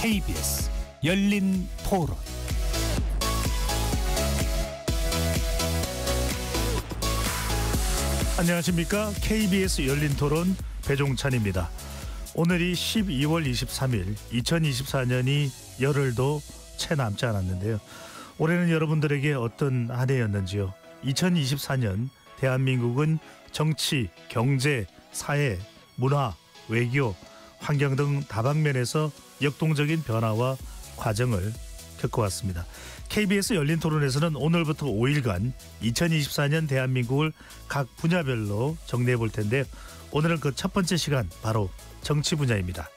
KBS 열린 토론. 안녕하십니까. KBS 열린 토론 배종찬입니다. 오늘이 12월 23일 2024년이 열흘도 채 남지 않았는데요. 올해는 여러분들에게 어떤 한 해였는지요. 2024년 대한민국은 정치, 경제, 사회, 문화, 외교, 환경 등 다방면에서 역동적인 변화와 과정을 겪어왔습니다. KBS 열린 토론에서는 오늘부터 5일간 2024년 대한민국을 각 분야별로 정리해 볼 텐데요. 오늘은 그 첫 번째 시간 바로 정치 분야입니다.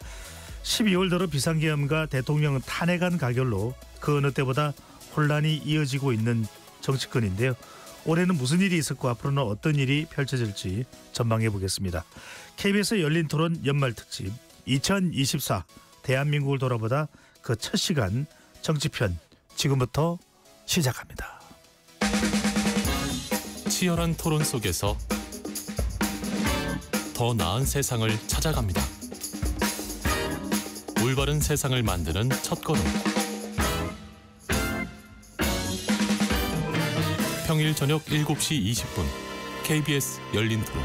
12월 들어 비상계엄과 대통령 탄핵안 가결로 그 어느 때보다 혼란이 이어지고 있는 정치권인데요. 올해는 무슨 일이 있었고 앞으로는 어떤 일이 펼쳐질지 전망해 보겠습니다. KBS 열린 토론 연말 특집 2024 대한민국을 돌아보다 그 첫 시간 정치편 지금부터 시작합니다. 치열한 토론 속에서 더 나은 세상을 찾아갑니다. 올바른 세상을 만드는 첫걸음. 평일 저녁 7시 20분 KBS 열린 토론.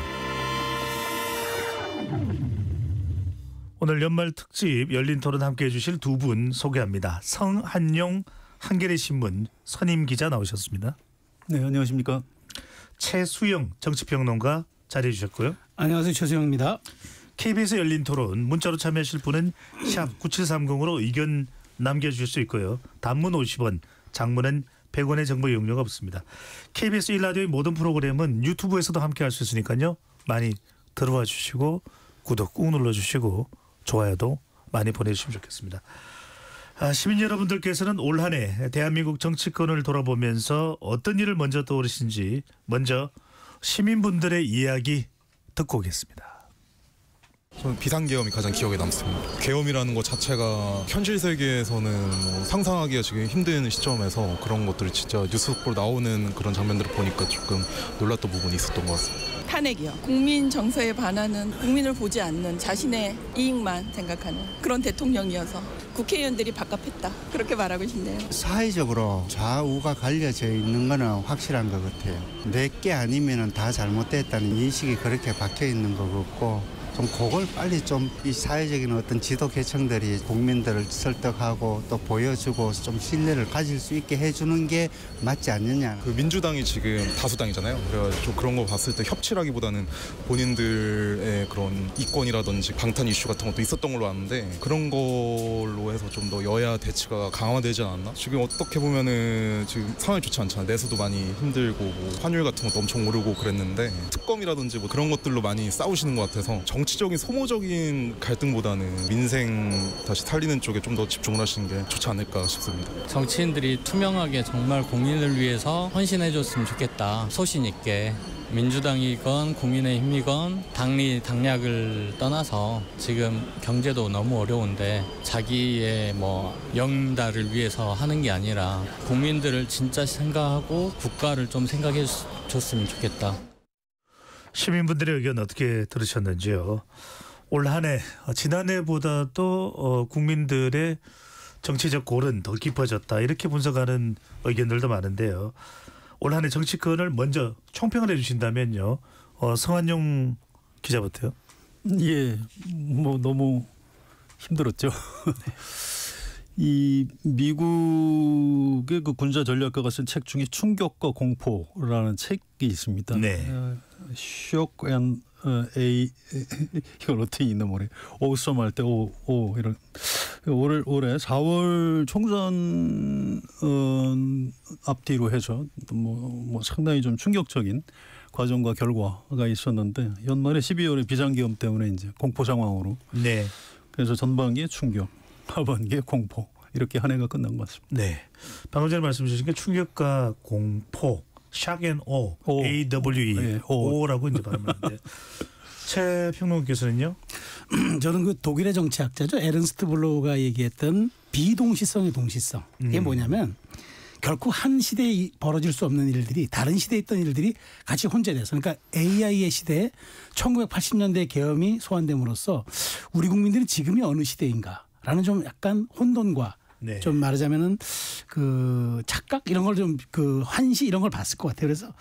오늘 연말 특집 열린 토론 함께해 주실 두 분 소개합니다. 성한용 한겨레신문 선임 기자 나오셨습니다. 네, 안녕하십니까. 최수영 정치평론가 자리해 주셨고요. 안녕하세요. 최수영입니다. KBS 열린 토론 문자로 참여하실 분은 샵 9730으로 의견 남겨주실 수 있고요. 단문 50원, 장문은 100원의 정보 이용료가 없습니다. KBS 1라디오의 모든 프로그램은 유튜브에서도 함께할 수 있으니까요. 많이 들어와 주시고 구독 꾹 눌러주시고 좋아요도 많이 보내주시면 좋겠습니다. 시민 여러분들께서는 올 한 해 대한민국 정치권을 돌아보면서 어떤 일을 먼저 떠오르신지 먼저 시민분들의 이야기 듣고 오겠습니다. 저는 비상계엄이 가장 기억에 남습니다. 계엄이라는 것 자체가 현실 세계에서는 상상하기가 지금 힘든 시점에서 그런 것들이 진짜 뉴스 속보로 나오는 그런 장면들을 보니까 조금 놀랐던 부분이 있었던 것 같습니다. 탄핵이요. 국민 정서에 반하는, 국민을 보지 않는, 자신의 이익만 생각하는 그런 대통령이어서 국회의원들이 밥값했다, 그렇게 말하고 싶네요. 사회적으로 좌우가 갈려져 있는 거는 확실한 것 같아요. 내게 아니면 다 잘못됐다는 인식이 그렇게 박혀 있는 것 같고, 좀 그걸 빨리 좀 이 사회적인 어떤 지도 계층들이 국민들을 설득하고 또 보여주고 좀 신뢰를 가질 수 있게 해주는 게 맞지 않느냐. 그 민주당이 지금 다수당이잖아요. 그래가지고 좀 그런 거 봤을 때 협치라기보다는 본인들의 그런 이권이라든지 방탄 이슈 같은 것도 있었던 걸로 아는데 그런 걸로 해서 좀 더 여야 대치가 강화되지 않았나? 지금 어떻게 보면은 지금 상황이 좋지 않잖아요. 내수도 많이 힘들고 뭐 환율 같은 것도 엄청 오르고 그랬는데 특검이라든지 뭐 그런 것들로 많이 싸우시는 것 같아서 정치적인 소모적인 갈등보다는 민생 다시 살리는 쪽에 좀 더 집중을 하시는 게 좋지 않을까 싶습니다. 정치인들이 투명하게 정말 국민을 위해서 헌신해줬으면 좋겠다. 소신 있게. 민주당이건 국민의힘이건 당리당략을 떠나서 지금 경제도 너무 어려운데 자기의 영달을 위해서 하는 게 아니라 국민들을 진짜 생각하고 국가를 좀 생각해 줬으면 좋겠다. 시민분들의 의견 어떻게 들으셨는지요? 올 한 해 지난해보다도 국민들의 정치적 골은 더 깊어졌다, 이렇게 분석하는 의견들도 많은데요. 올 한 해 정치권을 먼저 총평을 해주신다면요. 성한용 기자부터요. 예, 너무 힘들었죠. 이 미국의 그 군사 전략가가 쓴 책 중에 충격과 공포라는 책이 있습니다. 네. 쇼크 앤 이걸 어떻게 읽나 모르. 오썸 할 때 오 이런. 올해 4월 총선 앞뒤로 해서 상당히 좀 충격적인 과정과 결과가 있었는데 연말에 12월에 비상계엄 때문에 이제 공포 상황으로. 네. 그래서 전반기에 충격, 하반기에 공포, 이렇게 한 해가 끝난 것 같습니다. 네. 방금 전에 말씀 주신 게 충격과 공포, shock and awe, AWE, 네, O라고 이제 발음하는데 최 평론가께서는요? 저는 그 독일의 정치학자죠. 에른스트 블로우가 얘기했던 비동시성의 동시성. 이게 뭐냐면 결코 한 시대에 벌어질 수 없는 일들이 다른 시대에 있던 일들이 같이 혼재돼서, 그러니까 AI의 시대에 1980년대 계엄이 소환됨으로써 우리 국민들은 지금이 어느 시대인가 있다라는 좀 약간 혼돈과 네. 좀 말하자면은 그 착각 이런 걸 좀 그 환시 이런 걸 봤을 것 같아요. 그래서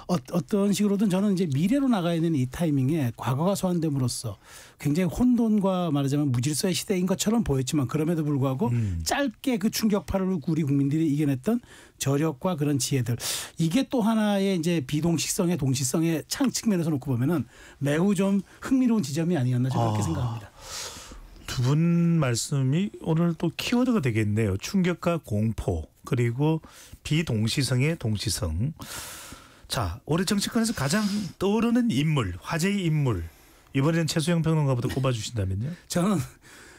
어떤 식으로든 저는 이제 미래로 나가야 되는 이 타이밍에 과거가 소환됨으로써 굉장히 혼돈과 말하자면 무질서의 시대인 것처럼 보였지만 그럼에도 불구하고 짧게 그 충격파를 우리 국민들이 이겨냈던 저력과 그런 지혜들 이게 또 하나의 이제 비동시성의 동시성의 창 측면에서 놓고 보면은 매우 좀 흥미로운 지점이 아니었나 저는 그렇게 생각합니다. 두 분 말씀이 오늘 또 키워드가 되겠네요. 충격과 공포 그리고 비동시성의 동시성. 자, 올해 정치권에서 가장 떠오르는 인물, 화제의 인물. 이번에는 최수영 평론가부터 꼽아주신다면요? 저는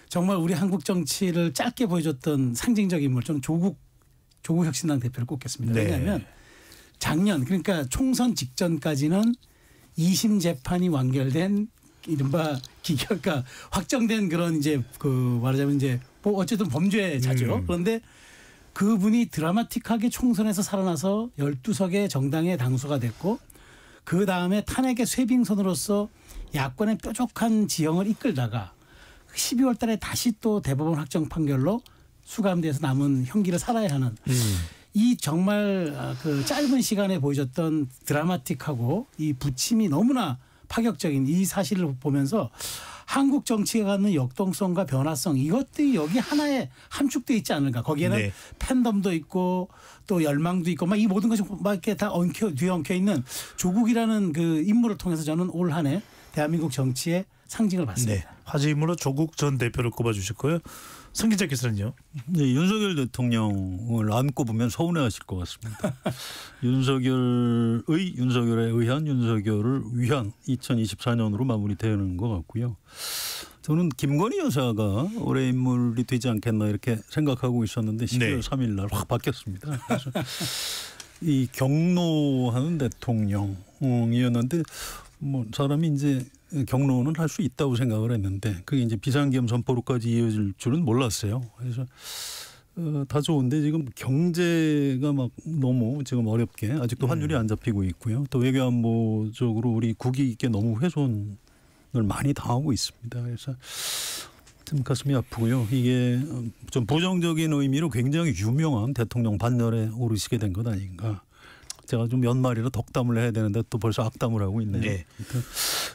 정말 우리 한국 정치를 짧게 보여줬던 상징적 인물 저는 조국 혁신당 대표를 꼽겠습니다. 네. 왜냐하면 작년 그러니까 총선 직전까지는 2심 재판이 완결된 이른바 기결가 확정된 그런 이제 그 말하자면 이제 뭐 어쨌든 범죄자죠. 그런데 그분이 드라마틱하게 총선에서 살아나서 12석의 정당의 당수가 됐고 그 다음에 탄핵의 쇄빙선으로서 야권의 뾰족한 지형을 이끌다가 12월 달에 다시 또 대법원 확정 판결로 수감돼서 남은 형기를 살아야 하는 이 정말 그 짧은 시간에 보여줬던 드라마틱하고 이 부침이 너무나 파격적인 이 사실을 보면서 한국 정치가 갖는 역동성과 변화성 이것들이 여기 하나에 함축되어 있지 않을까. 거기에는 네. 팬덤도 있고 또 열망도 있고 막 이 모든 것이 막 이렇게 다 뒤에 엉켜 있는 조국이라는 그 인물을 통해서 저는 올 한 해 대한민국 정치의 상징을 봤습니다. 네. 화제 인물로 조국 전 대표를 꼽아주셨고요. 성 기자께서는요? 네, 윤석열 대통령을 안 꼽으면 서운해하실 것 같습니다. 윤석열에 의한 윤석열을 위한 2024년으로 마무리되는 것 같고요. 저는 김건희 여사가 올해 인물이 되지 않겠나 이렇게 생각하고 있었는데 12월 네. 3일 날 확 바뀌었습니다. 그래서 이 경로하는 대통령이었는데 뭐 사람이 이제 경로는 할 수 있다고 생각을 했는데 그게 이제 비상계엄 선포로까지 이어질 줄은 몰랐어요. 그래서 다 좋은데 지금 경제가 막 너무 지금 어렵게 아직도 환율이 안 잡히고 있고요. 또 외교안보적으로 우리 국익 있게 너무 훼손을 많이 당하고 있습니다. 그래서 좀 가슴이 아프고요. 이게 좀 부정적인 의미로 굉장히 유명한 대통령 반열에 오르시게 된 것 아닌가. 제가 좀 연말이라 덕담을 해야 되는데 또 벌써 악담을 하고 있네요. 네.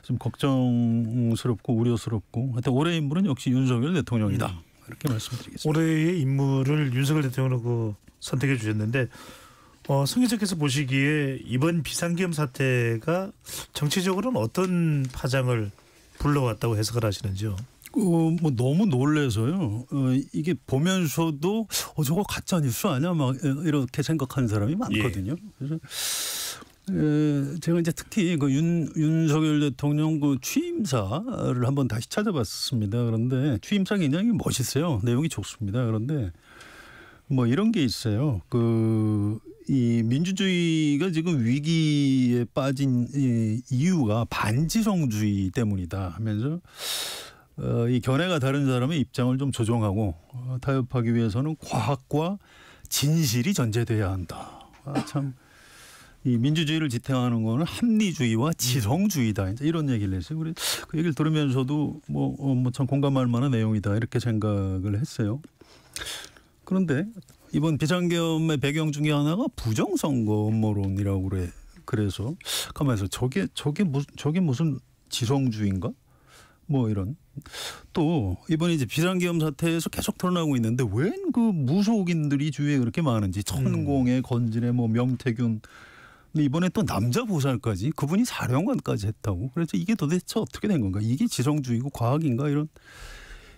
좀 걱정스럽고 우려스럽고 하여튼 올해 인물은 역시 윤석열 대통령이다. 이렇게 말씀드리겠습니다. 올해의 인물을 윤석열 대통령으로 선택해 주셨는데 성 기자께서 보시기에 이번 비상계엄 사태가 정치적으로는 어떤 파장을 불러왔다고 해석을 하시는지요? 뭐 너무 놀래서요. 이게 보면서도 저거 가짜 뉴스 아니야? 막 이렇게 생각하는 사람이 많거든요. 그래서 제가 이제 특히 그 윤석열 대통령 그 취임사를 한번 다시 찾아봤습니다. 그런데 취임사 굉장히 멋있어요. 내용이 좋습니다. 그런데 뭐 이런 게 있어요. 이 민주주의가 지금 위기에 빠진 이유가 반지성주의 때문이다 하면서 이 견해가 다른 사람의 입장을 좀 조정하고 타협하기 위해서는 과학과 진실이 전제돼야 한다. 참 이 민주주의를 지탱하는 거는 합리주의와 지성주의다. 이제 이런 얘기를 했어요. 그래서 그 얘기를 들으면서도 뭐 참 공감할 만한 내용이다 이렇게 생각을 했어요. 그런데 이번 비상계엄의 배경 중에 하나가 부정선거 음모론이라고 그래서 가만히 저게 무슨 지성주의인가? 뭐 이런. 또 이번에 이제 비상계엄 사태에서 계속 드러나고 있는데 웬 그 무속인들이 주위에 그렇게 많은지 천공의 건진의 뭐 명태균 근데 이번에 또 남자 보살까지 그분이 사령관까지 했다고. 그래서 이게 도대체 어떻게 된 건가? 이게 지성주의고 과학인가 이런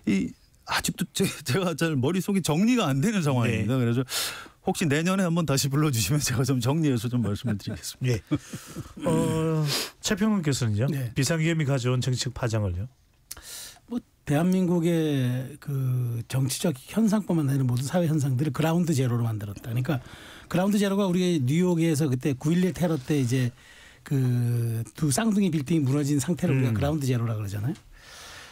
이 아직도 제가 잘 머릿속이 정리가 안 되는 상황입니다. 네. 그래서 혹시 내년에 한번 다시 불러주시면 제가 좀 정리해서 좀 말씀을 드리겠습니다. 네. 최 평론가께서는요. 네. 비상계엄이 가져온 정치적 파장을요. 뭐 대한민국의 그 정치적 현상뿐만 아니라 모든 사회 현상들을 그라운드 제로로 만들었다. 그러니까 그라운드 제로가 우리 뉴욕에서 그때 9.11 테러 때 이제 그 두 쌍둥이 빌딩이 무너진 상태를 우리가 그라운드 제로라 그러잖아요.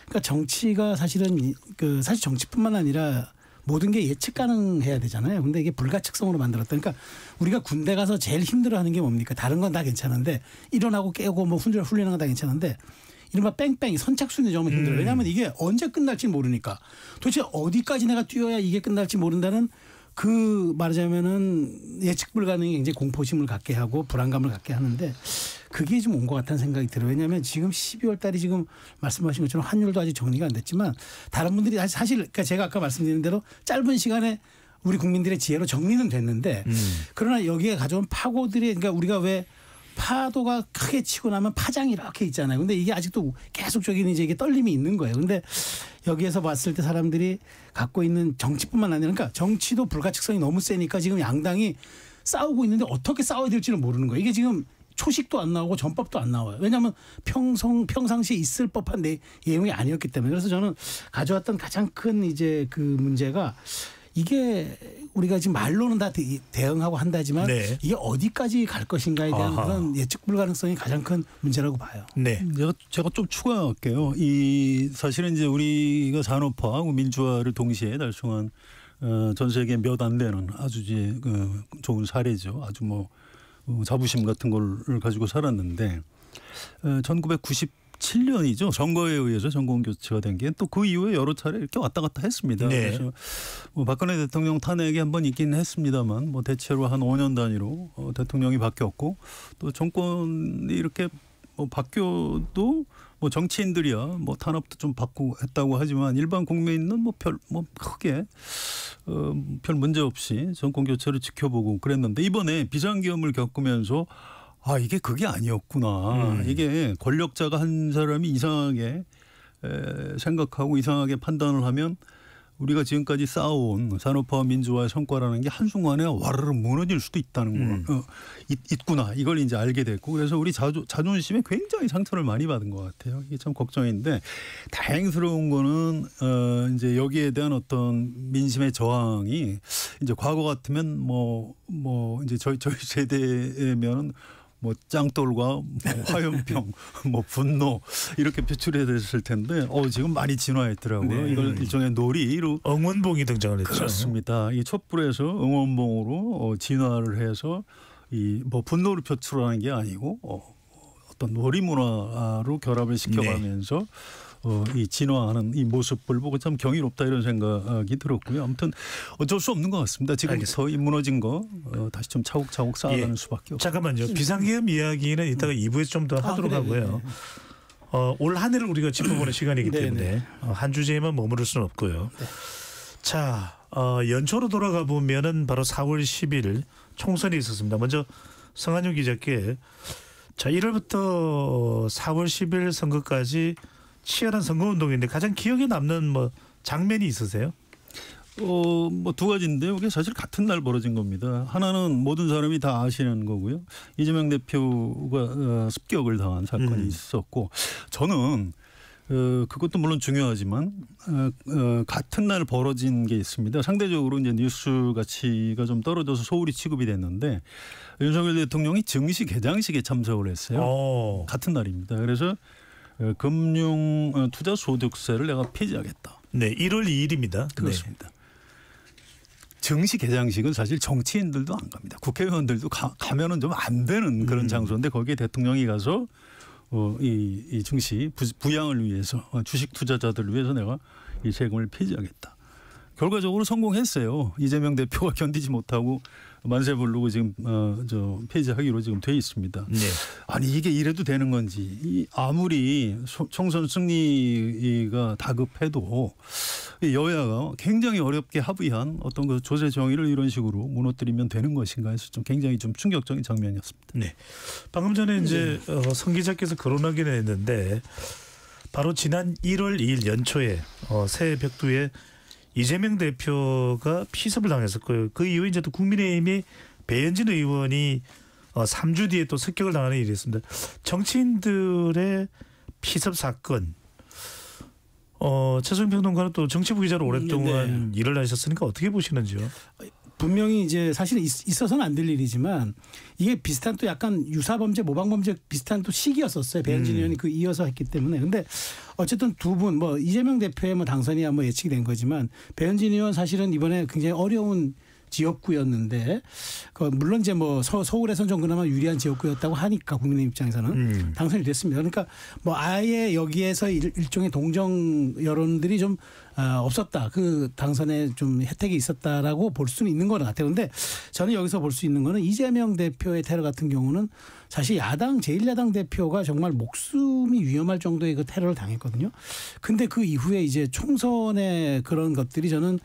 그러니까 정치가 사실은 사실 정치뿐만 아니라 모든 게 예측 가능해야 되잖아요. 근데 이게 불가측성으로 만들었다. 그러니까 우리가 군대 가서 제일 힘들어하는 게 뭡니까? 다른 건 다 괜찮은데 일어나고 깨고 뭐 훈련하는 건 다 괜찮은데 이른바 뺑뺑이 선착순이 정말 힘들어요. 왜냐하면 이게 언제 끝날지 모르니까. 도대체 어디까지 내가 뛰어야 이게 끝날지 모른다는 그 말하자면은 예측 불가능이 굉장히 공포심을 갖게 하고 불안감을 갖게 하는데 그게 좀 온 것 같다는 생각이 들어요. 왜냐하면 지금 12월 달이 지금 말씀하신 것처럼 환율도 아직 정리가 안 됐지만 다른 분들이 사실 그러니까 제가 아까 말씀드린 대로 짧은 시간에 우리 국민들의 지혜로 정리는 됐는데 그러나 여기에 가져온 파고들이 그러니까 우리가 왜 파도가 크게 치고 나면 파장이 이렇게 있잖아요. 근데 이게 아직도 계속적인 이제 이게 떨림이 있는 거예요. 근데 여기에서 봤을 때 사람들이 갖고 있는 정치뿐만 아니라 그러니까 정치도 불가측성이 너무 세니까 지금 양당이 싸우고 있는데 어떻게 싸워야 될지는 모르는 거예요. 이게 지금 초식도 안 나오고 전법도 안 나와요. 왜냐하면 평상시에 있을 법한 내용이 아니었기 때문에. 그래서 저는 가져왔던 가장 큰 이제 그 문제가 이게 우리가 지금 말로는 다 대응하고 한다지만 네. 이게 어디까지 갈 것인가에 대한 그런 예측 불가능성이 가장 큰 문제라고 봐요. 네. 제가 좀 추가할게요. 이 사실은 이제 우리가 산업화하고 민주화를 동시에 달성한 전 세계 몇 안 되는 아주 이제 좋은 사례죠. 아주 뭐 자부심 같은 걸 가지고 살았는데 1997년이죠. 선거에 의해서 정권 교체가 된 게 또 그 이후에 여러 차례 이렇게 왔다 갔다 했습니다. 네. 그래서 뭐 박근혜 대통령 탄핵이 한번 있긴 했습니다만 뭐 대체로 한 5년 단위로 대통령이 바뀌었고 또 정권이 이렇게 뭐 바뀌어도 뭐 정치인들이야 뭐 탄압도 좀 받고 했다고 하지만 일반 국민은 뭐 크게 별 문제 없이 정권 교체를 지켜보고 그랬는데 이번에 비상기험을 겪으면서 아 이게 그게 아니었구나. 이게 권력자가 한 사람이 이상하게 생각하고 이상하게 판단을 하면 우리가 지금까지 쌓아온 산업화와 민주화의 성과라는 게 한순간에 와르르 무너질 수도 있다는 거 있구나. 이걸 이제 알게 됐고 그래서 우리 자존심에 굉장히 상처를 많이 받은 것 같아요. 이게 참 걱정인데 다행스러운 거는 이제 여기에 대한 어떤 민심의 저항이 이제 과거 같으면 뭐 이제 저희 세대면은 뭐 짱돌과 뭐 화염병, 뭐 분노 이렇게 표출해 됐을 텐데 지금 많이 진화했더라고요. 네. 이걸 일종의 놀이로 응원봉이 등장을 했죠. 그렇습니다. 이 촛불에서 응원봉으로 진화를 해서 이 뭐 분노를 표출하는 게 아니고 어떤 놀이 문화로 결합을 시켜가면서 이 진화하는 이 모습을 보고 참 경이롭다 이런 생각이 들었고요. 아무튼 어쩔 수 없는 것 같습니다. 지금부터 이 무너진 거 다시 좀 차곡차곡 쌓아가는 수밖에 없습니다. 잠깐만요. 비상계엄 이야기는 이따가 2부에서 좀 더 하도록 하고요. 올 한 해를 우리가 짚어보는 시간이기 때문에 한 주제에만 머무를 수는 없고요. 네. 자, 연초로 돌아가 보면은 바로 4월 10일 총선이 있었습니다. 먼저 성한용 기자께 자 1월부터 4월 10일 선거까지 치열한 선거운동인데 가장 기억에 남는 뭐 장면이 있으세요? 뭐 두 가지인데요. 이게 사실 같은 날 벌어진 겁니다. 하나는 모든 사람이 다 아시는 거고요. 이재명 대표가 습격을 당한 사건이 있었고 저는 그것도 물론 중요하지만 같은 날 벌어진 게 있습니다. 상대적으로 이제 뉴스 가치가 좀 떨어져서 소홀히 취급이 됐는데 윤석열 대통령이 증시 개장식에 참석을 했어요. 같은 날입니다. 그래서 금융 투자 소득세를 내가 폐지하겠다. 네, 1월 2일입니다. 그렇습니다. 증시 개장식은 사실 정치인들도 안 갑니다. 국회의원들도 가면은 좀 안 되는 그런 장소인데 거기에 대통령이 가서 이 증시 부양을 위해서 주식 투자자들을 위해서 내가 이 세금을 폐지하겠다. 결과적으로 성공했어요. 이재명 대표가 견디지 못하고 만세 부르고 지금 폐지하기로 지금 돼 있습니다. 네. 아니 이게 이래도 되는 건지 아무리 총선 승리가 다급해도 여야가 굉장히 어렵게 합의한 어떤 그 조세 정의를 이런 식으로 무너뜨리면 되는 것인가 해서 좀 굉장히 좀 충격적인 장면이었습니다. 네. 방금 전에 이제 성 기자께서 거론하긴 했는데 바로 지난 1월 2일 연초에 새해 벽두에 이재명 대표가 피습을 당했었고요. 그 이후에 이제 또 국민의힘이 배현진 의원이 3주 뒤에 또 습격을 당하는 일이 있습니다. 정치인들의 피습 사건. 최소영 평론가는 또 정치부 기자로 오랫동안 일을 하셨으니까 어떻게 보시는지요? 분명히 이제 사실은 있어서는 안 될 일이지만 이게 비슷한 또 약간 유사범죄 모방범죄 비슷한 또 시기였었어요. 배현진 의원이 그 이어서 했기 때문에. 근데 어쨌든 두 분 뭐 이재명 대표의 뭐 당선이야 뭐 예측이 된 거지만 배현진 의원 사실은 이번에 굉장히 어려운 지역구였는데 물론 이제 뭐 서울에선 좀 그나마 유리한 지역구였다고 하니까 국민의 입장에서는 당선이 됐습니다. 그러니까 뭐 아예 여기에서 일종의 동정 여론들이 좀 없었다. 그 당선에 좀 혜택이 있었다라고 볼 수는 있는 것 같아요. 그런데 저는 여기서 볼 수 있는 거는 이재명 대표의 테러 같은 경우는 사실 제1야당 대표가 정말 목숨이 위험할 정도의 그 테러를 당했거든요. 근데 그 이후에 이제 총선의 그런 것들이 저는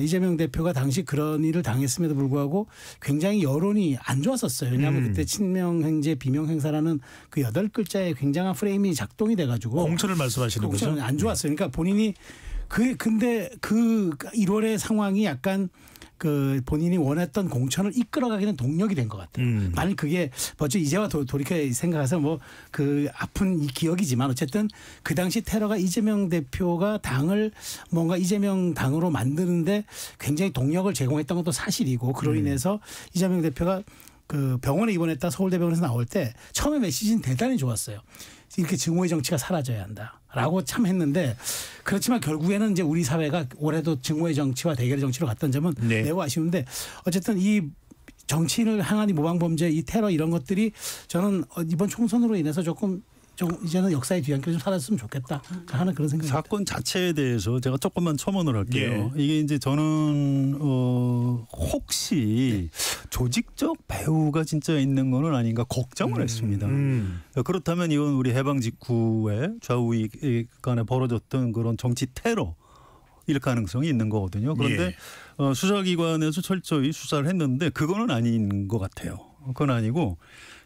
이재명 대표가 당시 그런 일을 당했음에도 불구하고 굉장히 여론이 안 좋았었어요. 왜냐하면 그때 친명행제 비명행사라는 그 8글자의 굉장한 프레임이 작동이 돼가지고 공천을 말씀하시는 거죠? 공천은 안 좋았어요. 그러니까 본인이 근데 그 1월의 상황이 약간 그 본인이 원했던 공천을 이끌어가기는 동력이 된 것 같아요. 만약 그게 벌써 이제와 돌이켜 생각해서 뭐 그 아픈 이 기억이지만 어쨌든 그 당시 테러가 이재명 대표가 당을 뭔가 이재명 당으로 만드는데 굉장히 동력을 제공했던 것도 사실이고 그로 인해서 이재명 대표가 그 병원에 입원했다 서울대병원에서 나올 때 처음에 메시지는 대단히 좋았어요. 이렇게 증오의 정치가 사라져야 한다라고 참 했는데 그렇지만 결국에는 이제 우리 사회가 올해도 증오의 정치와 대결의 정치로 갔던 점은 매우 아쉬운데 어쨌든 이 정치인을 향한 이 모방범죄 이 테러 이런 것들이 저는 이번 총선으로 인해서 조금 이제는 역사의 뒤안길을 좀 살았으면 좋겠다 하는 그런 생각입니다. 사건 자체에 대해서 제가 조금만 첨언을 할게요. 이게 이제 저는 혹시 조직적 배후가 진짜 있는 거는 아닌가 걱정을 했습니다. 그렇다면 이건 우리 해방 직후에 좌우익 간에 벌어졌던 그런 정치 테러 일 가능성이 있는 거거든요. 그런데 수사기관에서 철저히 수사를 했는데 그거는 아닌 것 같아요. 그건 아니고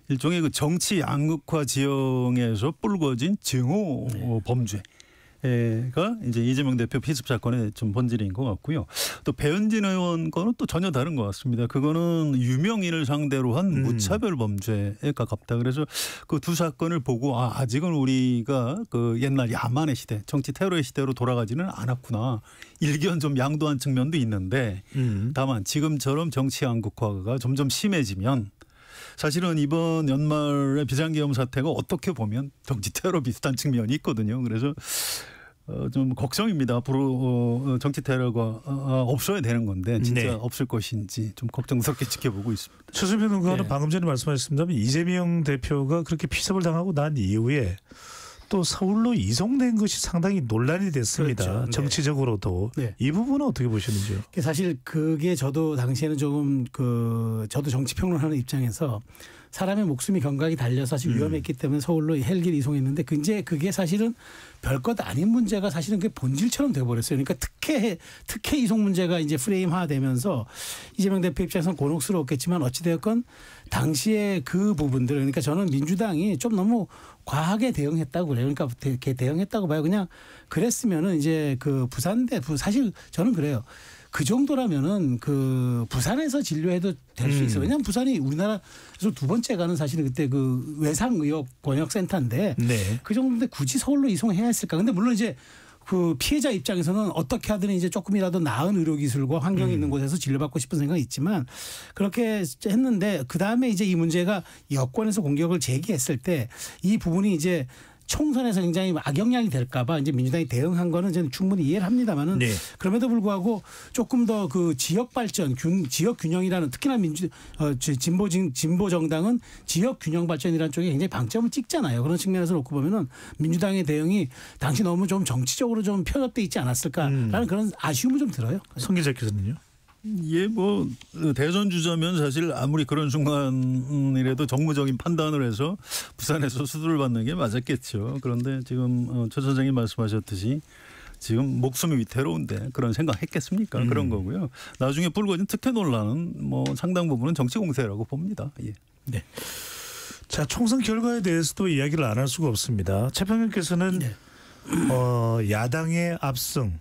일종의 그 정치 양극화 지형에서 불거진 증오 범죄가 이제 이재명 대표 피습 사건의 좀 본질인 것 같고요. 또 배현진 의원 거는 또 전혀 다른 것 같습니다. 그거는 유명인을 상대로 한 무차별 범죄에 가깝다. 그래서 그 두 사건을 보고 아직은 우리가 그 옛날 야만의 시대, 정치 테러의 시대로 돌아가지는 않았구나. 일견 좀 양도한 측면도 있는데 다만 지금처럼 정치 양극화가 점점 심해지면 사실은 이번 연말의 비상계엄 사태가 어떻게 보면 정치 테러 비슷한 측면이 있거든요. 그래서 좀 걱정입니다. 앞으로 정치 테러가 없어야 되는 건데 진짜 없을 것인지 좀 걱정스럽게 지켜보고 있습니다. 최수빈 평론가는 방금 전에 말씀하셨습니다만 이재명 대표가 그렇게 피습을 당하고 난 이후에 또 서울로 이송된 것이 상당히 논란이 됐습니다. 그렇죠. 정치적으로도. 이 부분은 어떻게 보시는지요? 사실 그게 저도 당시에는 조금 저도 정치평론하는 입장에서 사람의 목숨이 경각이 달려서 사실 위험했기 때문에 서울로 헬기를 이송했는데 그게 사실은 별것 아닌 문제가 사실은 그게 본질처럼 돼버렸어요. 그러니까 특혜 이송 문제가 이제 프레임화되면서 이재명 대표 입장에서는 곤혹스러웠겠지만 어찌되었건 당시에 그 부분들 그러니까 저는 민주당이 좀 너무 과하게 대응했다고 그래요. 그러니까 대응했다고 봐요. 그냥 그랬으면은 이제 그 사실 저는 그래요. 그 정도라면은 그 부산에서 진료해도 될 수 있어요. 왜냐하면 부산이 우리나라에서 두 번째 가는 사실은 그때 그 외상의혹 번역센터인데 그 정도인데 굳이 서울로 이송해야 했을까? 근데 물론 이제 그 피해자 입장에서는 어떻게 하든 이제 조금이라도 나은 의료기술과 환경이 있는 곳에서 진료받고 싶은 생각이 있지만 그렇게 했는데 그 다음에 이제 이 문제가 여권에서 공격을 제기했을 때 이 부분이 이제 총선에서 굉장히 악영향이 될까 봐 이제 민주당이 대응한 거는 저는 충분히 이해를 합니다만은 그럼에도 불구하고 조금 더 그 지역 발전, 지역 균형이라는 특히나 진보 정당은 지역 균형 발전이라는 쪽에 굉장히 방점을 찍잖아요. 그런 측면에서 놓고 보면은 민주당의 대응이 당시 너무 좀 정치적으로 좀 편협돼 있지 않았을까라는 그런 아쉬움은 좀 들어요. 송 기자께서는요? 예, 뭐 대선 주자면 사실 아무리 그런 순간이라도 정무적인 판단을 해서 부산에서 수두를 받는 게 맞았겠죠. 그런데 지금 최 선생님 말씀하셨듯이 지금 목숨이 위태로운데 그런 생각했겠습니까? 그런 거고요. 나중에 불거진 특혜 논란은 뭐 상당 부분은 정치 공세라고 봅니다. 예. 네. 자, 총선 결과에 대해서도 이야기를 안 할 수가 없습니다. 최평현께서는 야당의 압승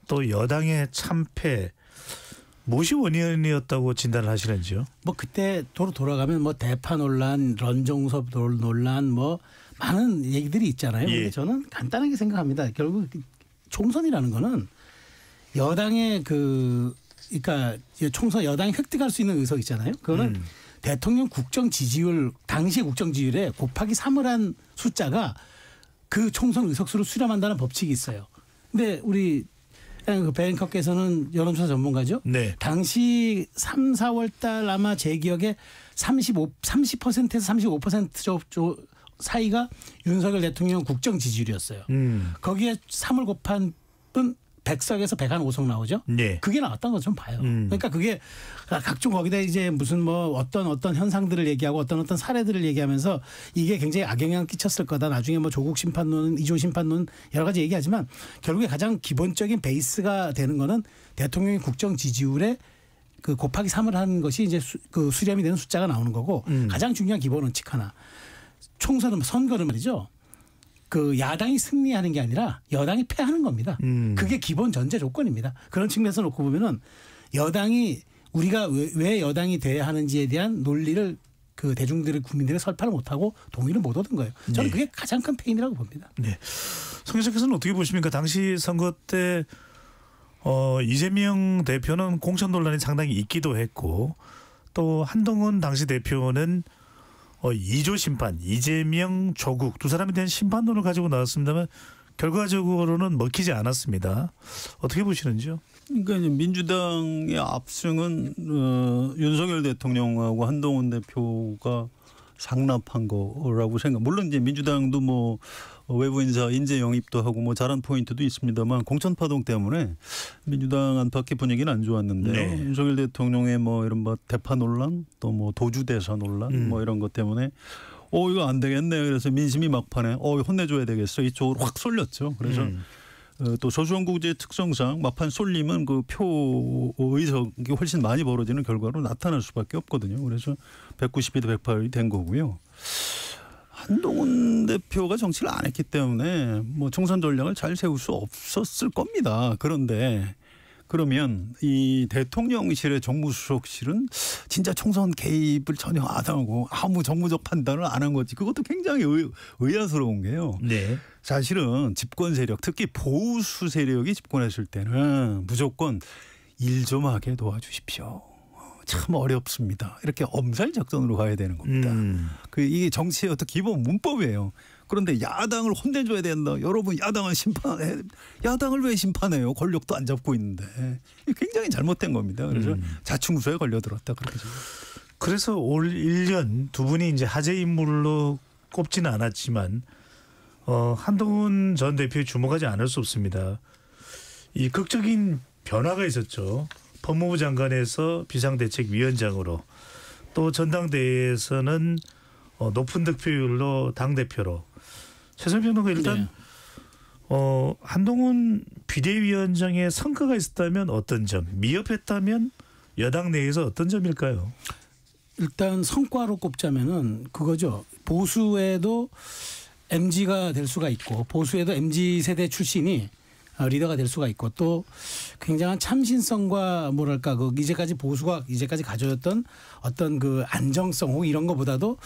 또 여당의 참패 무엇이 원인이었다고 진단을 하시는지요? 뭐 그때 돌아가면 뭐 대파 논란, 런종섭 논란 뭐 많은 얘기들이 있잖아요. 근데 저는 간단하게 생각합니다. 결국 총선이라는 거는 여당의 그러니까 총선 여당이 획득할 수 있는 의석 있잖아요. 그거는 대통령 국정 지지율 당시의 국정 지지율에 곱하기 3을 한 숫자가 그 총선 의석수를 수렴한다는 법칙이 있어요. 근데 우리 그 뱅커께서는 여론조사 전문가죠. 네. 당시 3, 4월 달 아마 제 기억에 30%에서 35% 사이가 윤석열 대통령 국정 지지율이었어요. 거기에 3을 곱한 분 100석에서 105석 나오죠. 네. 그게 나왔다는 거 좀 봐요. 그러니까 그게 각종 거기다 이제 무슨 뭐 어떤 현상들을 얘기하고 어떤 사례들을 얘기하면서 이게 굉장히 악영향을 끼쳤을 거다. 나중에 뭐 조국 심판론, 이조 심판론 여러 가지 얘기하지만 결국에 가장 기본적인 베이스가 되는 거는 대통령의 국정 지지율에 그 곱하기 3을 하는 것이 이제 그 수렴이 되는 숫자가 나오는 거고 가장 중요한 기본 원칙 하나. 총선은 선거는 말이죠. 그 야당이 승리하는 게 아니라 여당이 패하는 겁니다. 그게 기본 전제 조건입니다. 그런 측면에서 놓고 보면은 여당이 우리가 왜 여당이 돼야 하는지에 대한 논리를 그 대중들의 국민들이 설파를 못하고 동의를 못 얻은 거예요. 저는 그게 가장 큰 패인이라고 봅니다. 네. 송 교수께서는 어떻게 보십니까? 당시 선거 때 이재명 대표는 공천 논란이 상당히 있기도 했고 또 한동훈 당시 대표는 이조 심판, 이재명, 조국 두 사람에 대한 심판론을 가지고 나왔습니다만 결과적으로는 먹히지 않았습니다. 어떻게 보시는지요? 그러니까 이제 민주당의 압승은 윤석열 대통령하고 한동훈 대표가 상납한 거라고 생각. 물론 이제 민주당도 뭐 외부 인사 인재 영입도 하고 뭐 잘한 포인트도 있습니다만 공천 파동 때문에 민주당 안팎의 분위기는 안 좋았는데요. 네. 윤석열 대통령의 뭐 이런 뭐 대파 논란 또 뭐 도주 대사 논란 뭐 이런 것 때문에 이거 안 되겠네. 그래서 민심이 막판에 혼내줘야 되겠어. 이쪽으로 확 쏠렸죠. 그래서 또 소수정국제의 특성상 막판 쏠림은 그 표 의석이 훨씬 많이 벌어지는 결과로 나타날 수밖에 없거든요. 그래서 192대 108이 된 거고요. 한동훈 대표가 정치를 안 했기 때문에 뭐 총선 전략을 잘 세울 수 없었을 겁니다. 그런데 그러면 이 대통령실의 정무수석실은 진짜 총선 개입을 전혀 안 하고 아무 정무적 판단을 안 한 거지. 그것도 굉장히 의아스러운 게요. 네. 사실은 집권 세력, 특히 보수 세력이 집권했을 때는 무조건 일 좀 하게 도와주십시오. 참 어렵습니다. 이렇게 엄살작전으로 가야 되는 겁니다. 이게 정치의 어떤 기본 문법이에요. 그런데 야당을 혼내줘야 된다. 여러분 야당을 왜 심판해요? 권력도 안 잡고 있는데. 굉장히 잘못된 겁니다. 그래서 자충수에 걸려들었다. 그렇게 생각합니다. 그래서 올 1년 두 분이 이제 화제 인물로 꼽지는 않았지만 한동훈 전 대표에 주목하지 않을 수 없습니다. 이 극적인 변화가 있었죠. 법무부 장관에서 비상대책위원장으로 또 전당대회에서는 높은 득표율로 당대표로 최선희 평론가 일단 한동훈 비대위원장의 성과가 있었다면 어떤 점, 미흡했다면 여당 내에서 어떤 점일까요? 일단 성과로 꼽자면은 그거죠. 보수에도 MZ가 될 수가 있고 보수에도 MZ 세대 출신이 리더가 될 수가 있고 또 굉장한 참신성과 뭐랄까 그 이제까지 보수가 이제까지 가져왔던 어떤 그 안정성 혹은 이런 것보다도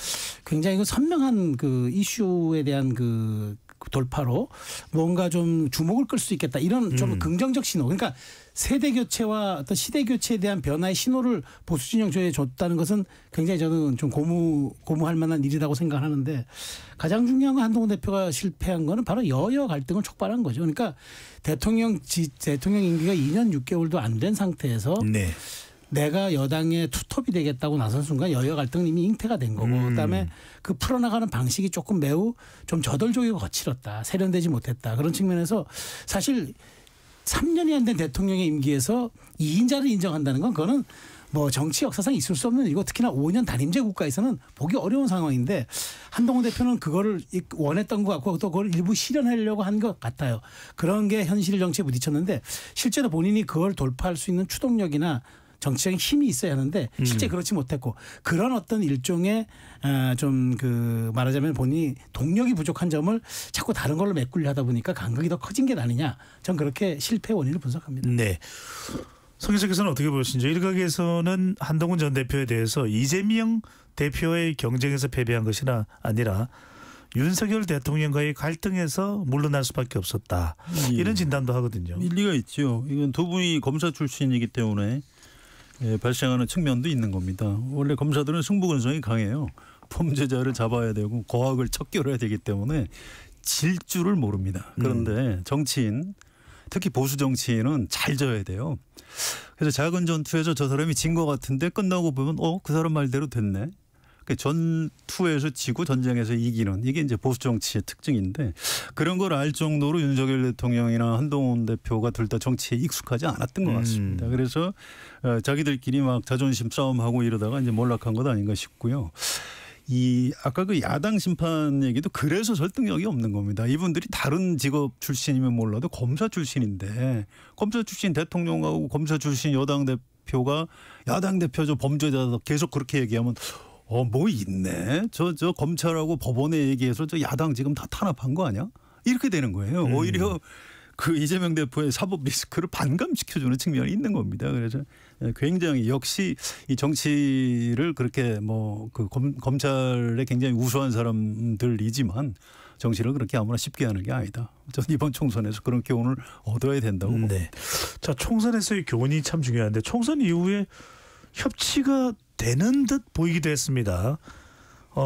굉장히 그 선명한 그 이슈에 대한 그 돌파로 뭔가 좀 주목을 끌 수 있겠다 이런 좀 긍정적 신호. 그러니까 세대 교체와 어떤 시대 교체에 대한 변화의 신호를 보수 진영 쪽에 줬다는 것은 굉장히 저는 좀 고무할 만한 일이라고 생각하는데 가장 중요한 건 한동훈 대표가 실패한 거는 바로 여야 갈등을 촉발한 거죠. 그러니까 대통령 임기가 2년 6개월도 안 된 상태에서 네. 내가 여당의 투톱이 되겠다고 나선 순간 여야 갈등은 이미 잉태가 된 거고 그다음에 그 풀어나가는 방식이 조금 매우 좀 저돌적이고 거칠었다. 세련되지 못했다. 그런 측면에서 사실 3년이 안 된 대통령의 임기에서 2인자를 인정한다는 건 그거는 뭐 정치 역사상 있을 수 없는 일이고 특히나 5년 단임제 국가에서는 보기 어려운 상황인데 한동훈 대표는 그거를 원했던 것 같고 또 그걸 일부 실현하려고 한 것 같아요. 그런 게 현실 정치에 부딪혔는데 실제로 본인이 그걸 돌파할 수 있는 추동력이나 정치적인 힘이 있어야 하는데 실제 그렇지 못했고 그런 어떤 일종의 좀 그 말하자면 본인이 동력이 부족한 점을 자꾸 다른 걸로 메꾸려 하다 보니까 간극이 더 커진 게 아니냐. 전 그렇게 실패 원인을 분석합니다. 네. 송 교수께서는 어떻게 보시는지 일각에서는 한동훈 전 대표에 대해서 이재명 대표의 경쟁에서 패배한 것이 아니라 윤석열 대통령과의 갈등에서 물러날 수밖에 없었다. 이런 진단도 하거든요. 일리가 있죠. 이건 두 분이 검사 출신이기 때문에 발생하는 측면도 있는 겁니다. 원래 검사들은 승부근성이 강해요. 범죄자를 잡아야 되고 고학을 척결해야 되기 때문에 질 줄을 모릅니다. 그런데 정치인 특히 보수 정치인은 잘 져야 돼요. 그래서 작은 전투에서 저 사람이 진 것 같은데 끝나고 보면 그 사람 말대로 됐네. 전투에서 지고 전쟁에서 이기는 이게 이제 보수 정치의 특징인데 그런 걸 알 정도로 윤석열 대통령이나 한동훈 대표가 둘 다 정치에 익숙하지 않았던 것 같습니다. 그래서 자기들끼리 막 자존심 싸움하고 이러다가 이제 몰락한 것 아닌가 싶고요. 아까 그 야당 심판 얘기도 그래서 설득력이 없는 겁니다. 이분들이 다른 직업 출신이면 몰라도 검사 출신인데 검사 출신 대통령하고 검사 출신 여당 대표가 야당 대표 저 범죄자다 계속 그렇게 얘기하면 뭐 있네. 저 검찰하고 법원에 얘기해서 저 야당 지금 다 탄압한 거 아니야? 이렇게 되는 거예요. 오히려 그 이재명 대표의 사법 리스크를 반감시켜주는 측면이 있는 겁니다. 그래서 굉장히 역시 이 정치를 그렇게 그 검찰에 굉장히 우수한 사람들이지만 정치를 그렇게 아무나 쉽게 하는 게 아니다. 저는 이번 총선에서 그런 교훈을 얻어야 된다고 봅니다. 네. 자, 총선에서의 교훈이 참 중요한데 총선 이후에 협치가 되는 듯 보이기도 했습니다.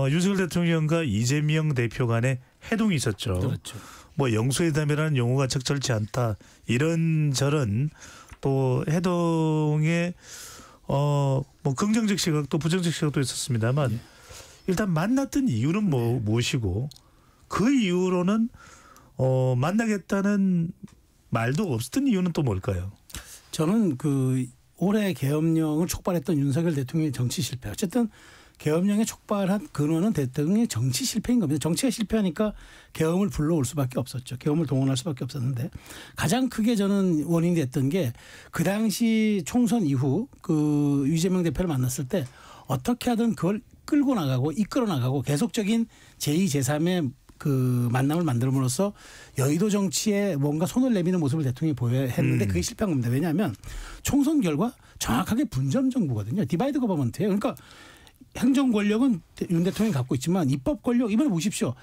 윤석열 대통령과 이재명 대표 간에 해동이 있었죠. 그렇죠. 뭐 영수회담이라는 용어가 적절치 않다. 이런저런 또 해동에 뭐 긍정적 시각도 부정적 시각도 있었습니다만 일단 만났던 이유는 무엇이고 그 이후로는 만나겠다는 말도 없었던 이유는 또 뭘까요? 저는 올해 계엄령을 촉발했던 윤석열 대통령의 정치 실패. 어쨌든 계엄령에 촉발한 근원은 대통령의 정치 실패인 겁니다. 정치가 실패하니까 계엄을 불러올 수밖에 없었죠. 계엄을 동원할 수밖에 없었는데 가장 크게 저는 원인이 됐던 게 그 당시 총선 이후 이재명 대표를 만났을 때 어떻게 하든 그걸 끌고 나가고 이끌어 나가고 계속적인 제2, 제3의 만남을 만들므로써 여의도 정치에 뭔가 손을 내미는 모습을 대통령이 보여야 했는데 그게 실패한 겁니다. 왜냐하면 총선 결과 정확하게 분점 정부거든요. 디바이드 거버먼트예요. 그러니까 행정 권력은 윤 대통령이 갖고 있지만 입법 권력 이번에 보십시오.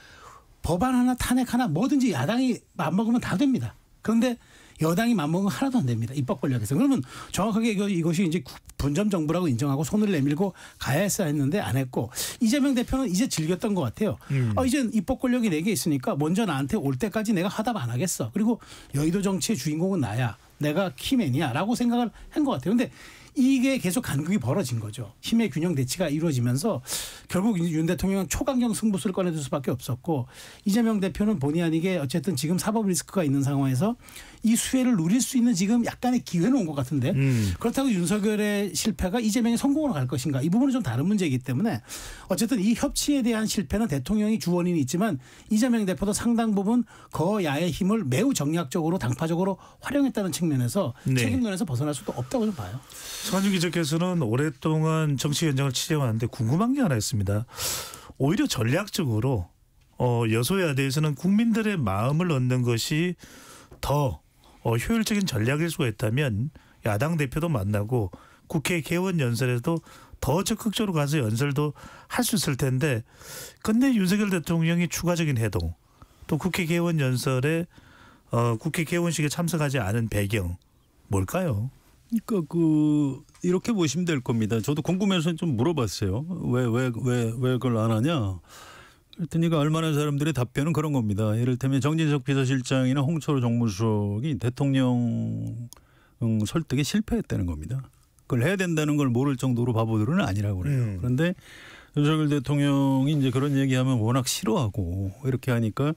법안 하나 탄핵 하나 뭐든지 야당이 맘먹으면 다 됩니다. 그런데 여당이 맘먹으면 하나도 안 됩니다. 입법 권력에서. 그러면 정확하게 이것이 이제 분점 정부라고 인정하고 손을 내밀고 가야 했어야 했는데 안 했고 이재명 대표는 이제 즐겼던 것 같아요. 이제 입법 권력이 4개 있으니까 먼저 나한테 올 때까지 내가 하답 안 하겠어. 그리고 여의도 정치의 주인공은 나야. 내가 키맨이야 라고 생각을 한 것 같아요. 그런데 이게 계속 간극이 벌어진 거죠. 힘의 균형 대치가 이루어지면서 결국 윤 대통령은 초강경 승부수를 꺼내줄 수밖에 없었고 이재명 대표는 본의 아니게 어쨌든 지금 사법 리스크가 있는 상황에서 이 수혜를 누릴 수 있는 지금 약간의 기회는 온 것 같은데 그렇다고 윤석열의 실패가 이재명의 성공으로 갈 것인가 이 부분은 좀 다른 문제이기 때문에 어쨌든 이 협치에 대한 실패는 대통령이 주원인이 있지만 이재명 대표도 상당 부분 거야의 힘을 매우 정략적으로 당파적으로 활용했다는 측면에서 책임론에서 벗어날 수도 없다고 좀 봐요. 서한준 기자께서는 오랫동안 정치 현장을 취재해왔는데 궁금한 게 하나 있습니다. 오히려 전략적으로 여소야대에서는 국민들의 마음을 얻는 것이 더 효율적인 전략일 수가 있다면 야당 대표도 만나고 국회 개원 연설에도 더 적극적으로 가서 연설도 할 수 있을 텐데 근데 윤석열 대통령이 추가적인 해동 또 국회 개원 연설에 국회 개원식에 참석하지 않은 배경 뭘까요? 그러니까 이렇게 보시면 될 겁니다. 저도 궁금해서 좀 물어봤어요. 왜 그걸 안 하냐? 그랬더니 얼마나 사람들의 답변은 그런 겁니다. 이를테면 정진석 비서실장이나 홍철호 정무수석이 대통령 설득에 실패했다는 겁니다. 그걸 해야 된다는 걸 모를 정도로 바보들은 아니라고 그래요. 그런데 윤석열 대통령이 이제 그런 얘기하면 워낙 싫어하고 이렇게 하니까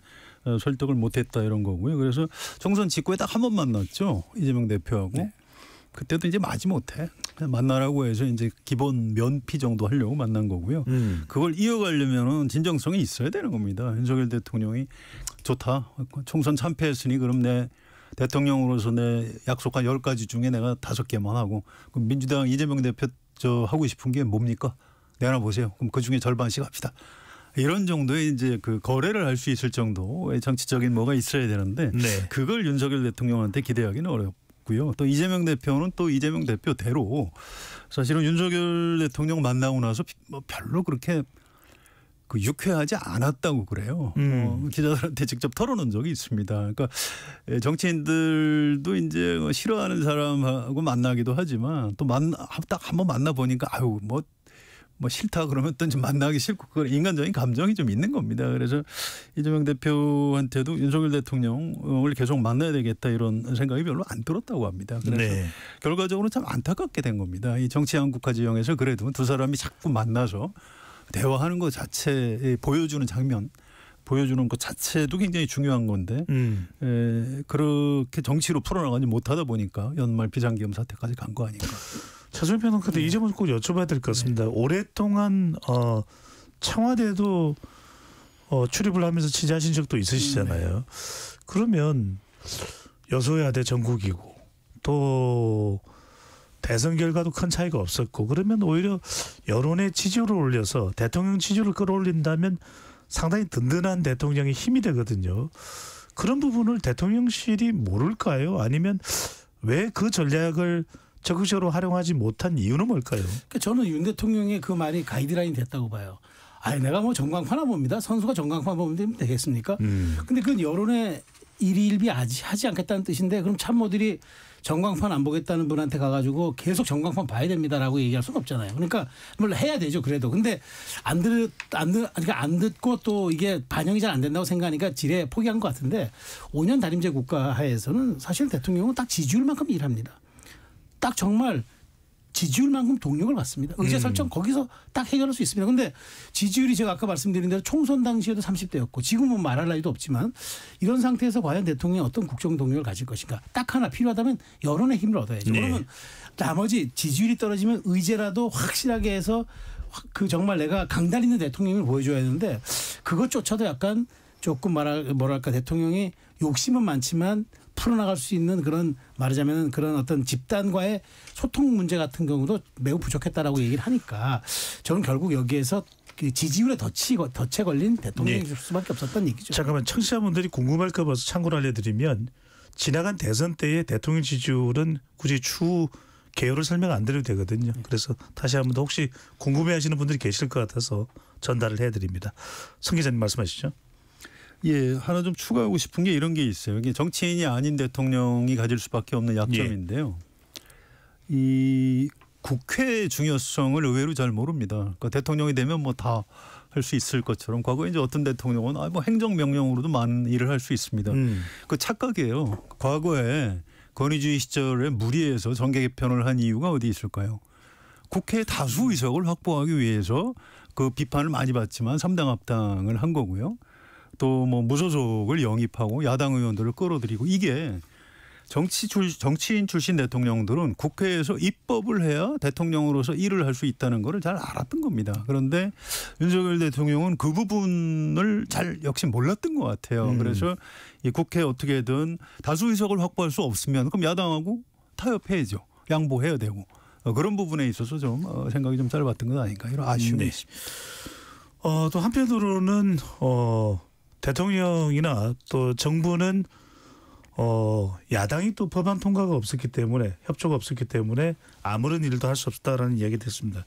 설득을 못했다 이런 거고요. 그래서 총선 직후에 딱 한 번 만났죠. 이재명 대표하고. 네. 그때도 이제 마지못해 그냥 만나라고 해서 이제 기본 면피 정도 하려고 만난 거고요. 그걸 이어가려면은 진정성이 있어야 되는 겁니다. 윤석열 대통령이 좋다. 총선 참패했으니 그럼 내 대통령으로서 내 약속한 10가지 중에 내가 5개만 하고 그럼 민주당 이재명 대표 하고 싶은 게 뭡니까? 내놔 보세요. 그럼 그 중에 절반씩 합시다. 이런 정도의 이제 거래를 할 수 있을 정도의 정치적인 뭐가 있어야 되는데 그걸 윤석열 대통령한테 기대하기는 어렵고. 또 이재명 대표는 또 이재명 대표대로 사실은 윤석열 대통령 만나고 나서 별로 그렇게 유쾌하지 않았다고 그래요. 기자들한테 직접 털어놓은 적이 있습니다. 그러니까 정치인들도 이제 싫어하는 사람하고 만나기도 하지만 또 딱 한번 만나 보니까 뭐 싫다 그러면 또 좀 만나기 싫고 그건 인간적인 감정이 좀 있는 겁니다. 그래서 이재명 대표한테도 윤석열 대통령을 계속 만나야 되겠다 이런 생각이 별로 안 들었다고 합니다. 그래서 네. 결과적으로 참 안타깝게 된 겁니다. 이 정치 한국화 지형에서 그래도 두 사람이 자꾸 만나서 대화하는 것 자체에 보여주는 장면 보여주는 것 자체도 굉장히 중요한 건데 그렇게 정치로 풀어나가지 못하다 보니까 연말 비상계엄 사태까지 간 거 아닌가. 차주현 평론가도 이 점은 꼭 여쭤봐야 될 것 같습니다. 오랫동안 청와대도 출입을 하면서 취재하신 적도 있으시잖아요. 그러면 여소야대 전국이고 또 대선 결과도 큰 차이가 없었고 그러면 오히려 여론의 지지율을 올려서 대통령 지지율을 끌어올린다면 상당히 든든한 대통령의 힘이 되거든요. 그런 부분을 대통령실이 모를까요? 아니면 왜 그 전략을 적극적으로 활용하지 못한 이유는 뭘까요? 그러니까 저는 윤 대통령의 그 말이 가이드라인 됐다고 봐요. 아니 내가 뭐 전광판을 봅니다. 선수가 전광판 보면 되겠습니까? 근데 그건 여론의 일희일비 하지 않겠다는 뜻인데 그럼 참모들이 전광판 안 보겠다는 분한테 가가지고 계속 전광판 봐야 됩니다라고 얘기할 수는 없잖아요. 그러니까 물론 해야 되죠. 그래도 근데 그러니까 안 듣고 또 이게 반영이 잘 안 된다고 생각하니까 지레 포기한 것 같은데 5년 단임제 국가 하에서는 사실 대통령은 딱 지지율만큼 일합니다. 딱 정말 지지율만큼 동력을 받습니다. 의제 설정 거기서 딱 해결할 수 있습니다. 그런데 지지율이 제가 아까 말씀드린 대로 총선 당시에도 30대였고 지금은 말할 나위도 없지만 이런 상태에서 과연 대통령이 어떤 국정 동력을 가질 것인가. 딱 하나 필요하다면 여론의 힘을 얻어야죠. 그러면 나머지 지지율이 떨어지면 의제라도 확실하게 해서 그 정말 내가 강단 있는 대통령을 보여줘야 되는데 그것조차도 약간 조금 뭐랄까 대통령이 욕심은 많지만 풀어나갈 수 있는 그런 말하자면 그런 어떤 집단과의 소통 문제 같은 경우도 매우 부족했다라고 얘기를 하니까 저는 결국 여기에서 그 지지율에 덫에 걸린 대통령일 수밖에 없었던 얘기죠. 잠깐만 청취자분들이 궁금할까 봐서 참고를 알려드리면 지나간 대선 때의 대통령 지지율은 굳이 추후 개요를 설명 안 드려도 되거든요. 그래서 다시 한번 더 혹시 궁금해하시는 분들이 계실 것 같아서 전달을 해드립니다. 성 기자님 말씀하시죠. 예, 하나 좀 추가하고 싶은 게 이런 게 있어요. 이게 정치인이 아닌 대통령이 가질 수밖에 없는 약점인데요. 이 국회의 중요성을 의외로 잘 모릅니다. 그러니까 대통령이 되면 뭐 다 할 수 있을 것처럼 과거에 이제 어떤 대통령은 뭐 행정명령으로도 많은 일을 할 수 있습니다. 그 착각이에요. 과거에 권위주의 시절에 무리해서 정계 개편을 한 이유가 어디 있을까요? 국회 다수 의석을 확보하기 위해서 그 비판을 많이 받지만 3당 합당을 한 거고요. 또 뭐 무소속을 영입하고 야당 의원들을 끌어들이고 이게 정치인 출신 대통령들은 국회에서 입법을 해야 대통령으로서 일을 할 수 있다는 걸 잘 알았던 겁니다. 그런데 윤석열 대통령은 그 부분을 잘 역시 몰랐던 것 같아요. 그래서 이 국회에 어떻게든 다수 의석을 확보할 수 없으면 그럼 야당하고 타협해야죠. 양보해야 되고 그런 부분에 있어서 좀 생각이 좀 짧았던 건 아닌가 이런 아쉬움이 있습니다. 또 한편으로는 대통령이나 또 정부는 야당이 또 법안 통과가 없었기 때문에 협조가 없었기 때문에 아무런 일도 할 수 없다라는 이야기가 됐습니다.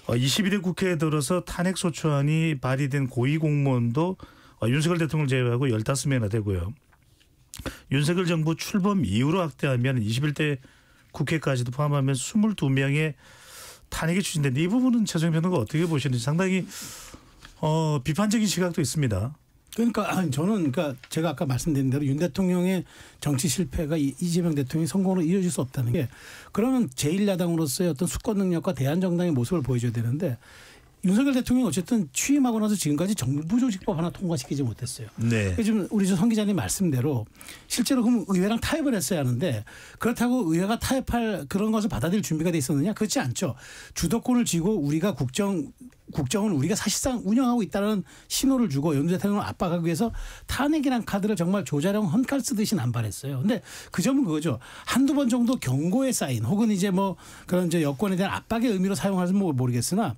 22대 국회에 들어서 탄핵소추안이 발의된 고위공무원도 윤석열 대통령을 제외하고 15명이나 되고요. 윤석열 정부 출범 이후로 확대하면 21대 국회까지도 포함하면 22명의 탄핵이 추진되는데 이 부분은 최종 변호가 어떻게 보시는지 상당히 비판적인 시각도 있습니다. 그러니까 저는 제가 아까 말씀드린 대로 윤 대통령의 정치 실패가 이재명 대통령의 성공으로 이어질 수 없다는 게 그러면 제1야당으로서의 어떤 수권 능력과 대한정당의 모습을 보여줘야 되는데 윤석열 대통령이 어쨌든 취임하고 나서 지금까지 정부조직법 하나 통과시키지 못했어요. 네. 지금 우리 성 기자님 말씀대로 실제로 그럼 의회랑 타협을 했어야 하는데 그렇다고 의회가 타협할 그런 것을 받아들일 준비가 돼 있었느냐? 그렇지 않죠. 주도권을 쥐고 우리가 국정을 우리가 사실상 운영하고 있다는 신호를 주고 윤 대통령을 압박하기 위해서 탄핵이란 카드를 정말 조자령 헌칼 쓰듯이 남발했어요. 그런데 그 점은 그거죠. 한두 번 정도 경고의 사인 혹은 이제 뭐 그런 이제 여권에 대한 압박의 의미로 사용할지 모르겠으나